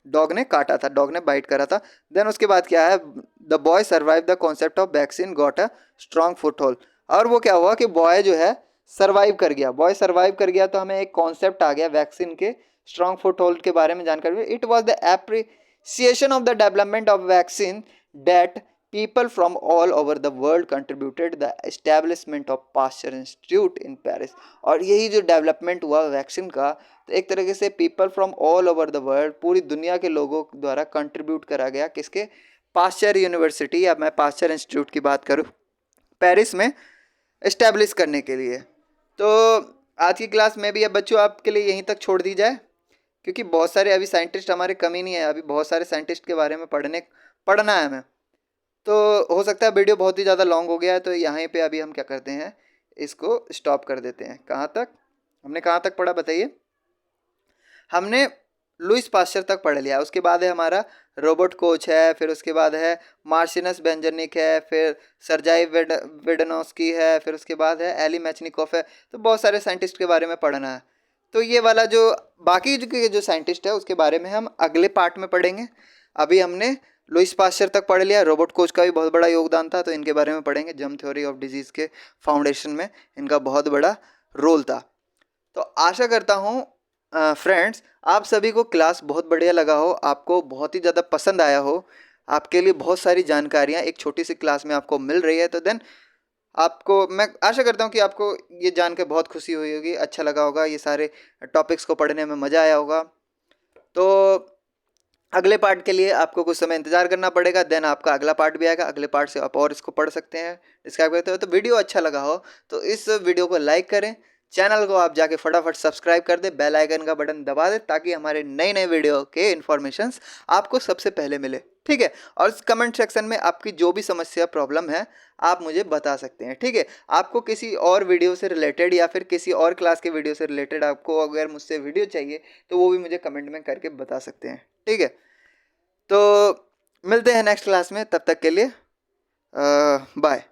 डॉग ने काटा था, डॉग ने बाइट करा था। देन उसके बाद क्या है, the boy survive the concept of vaccine got a strong foothold. और वो क्या हुआ कि बॉय जो है सर्वाइव कर गया, बॉय सर्वाइव कर गया, तो हमें एक कॉन्सेप्ट आ गया वैक्सीन के स्ट्रॉन्ग फुटहोल्ड के बारे में जानकारी। It was the appreciation of the development of vaccine that people from all over the world contributed the establishment of Pasteur Institute in Paris। और यही जो डेवलपमेंट हुआ वैक्सीन का, तो एक तरीके से people from all over the world, पूरी दुनिया के लोगों द्वारा कंट्रीब्यूट करा गया, किसके, पास्चर यूनिवर्सिटी, या मैं पास्चर इंस्टीट्यूट की बात करूँ, पेरिस में इस्टेब्लिश करने के लिए। तो आज की क्लास में भी अब बच्चों आपके लिए यहीं तक छोड़ दी जाए, क्योंकि बहुत सारे अभी साइंटिस्ट हमारे कमी नहीं है, अभी बहुत सारे साइंटिस्ट के बारे में पढ़ना है हमें। तो हो सकता है वीडियो बहुत ही ज़्यादा लॉन्ग हो गया है, तो यहाँ पे अभी हम क्या करते हैं, इसको स्टॉप कर देते हैं। कहाँ तक हमने, कहाँ तक पढ़ा बताइए, हमने लुइस पास्चर तक पढ़ लिया। उसके बाद है हमारा रोबोट कोच है, फिर उसके बाद है मार्सिनस बेंजनिक है, फिर सर्जाई वेडनोस्की है, फिर उसके बाद है एली मैचनिकोफ है। तो बहुत सारे साइंटिस्ट के बारे में पढ़ना है। तो ये वाला जो बाकी जो साइंटिस्ट है उसके बारे में हम अगले पार्ट में पढ़ेंगे। अभी हमने लुइस पास्चर तक पढ़ लिया, रोबोट कोच का भी बहुत बड़ा योगदान था, तो इनके बारे में पढ़ेंगे। जर्म थ्योरी ऑफ डिजीज़ के फाउंडेशन में इनका बहुत बड़ा रोल था। तो आशा करता हूँ फ्रेंड्स आप सभी को क्लास बहुत बढ़िया लगा हो, आपको बहुत ही ज़्यादा पसंद आया हो, आपके लिए बहुत सारी जानकारियाँ एक छोटी सी क्लास में आपको मिल रही है। तो देन आपको मैं आशा करता हूँ कि आपको ये जानकर बहुत खुशी हुई होगी, अच्छा लगा होगा, ये सारे टॉपिक्स को पढ़ने में मज़ा आया होगा। तो अगले पार्ट के लिए आपको कुछ समय इंतजार करना पड़ेगा, देन आपका अगला पार्ट भी आएगा। अगले पार्ट से आप और इसको पढ़ सकते हैं, डिस्क्राइब करते हो। तो वीडियो अच्छा लगा हो तो इस वीडियो को लाइक करें, चैनल को आप जाके फटाफट सब्सक्राइब कर दें, बेल आइकन का बटन दबा दें, ताकि हमारे नए नए वीडियो के इन्फॉर्मेशंस आपको सबसे पहले मिले, ठीक है। और कमेंट सेक्शन में आपकी जो भी समस्या प्रॉब्लम है आप मुझे बता सकते हैं, ठीक है। आपको किसी और वीडियो से रिलेटेड या फिर किसी और क्लास के वीडियो से रिलेटेड आपको अगर मुझसे वीडियो चाहिए तो वो भी मुझे कमेंट में करके बता सकते हैं, ठीक है। तो मिलते हैं नेक्स्ट क्लास में, तब तक के लिए बाय।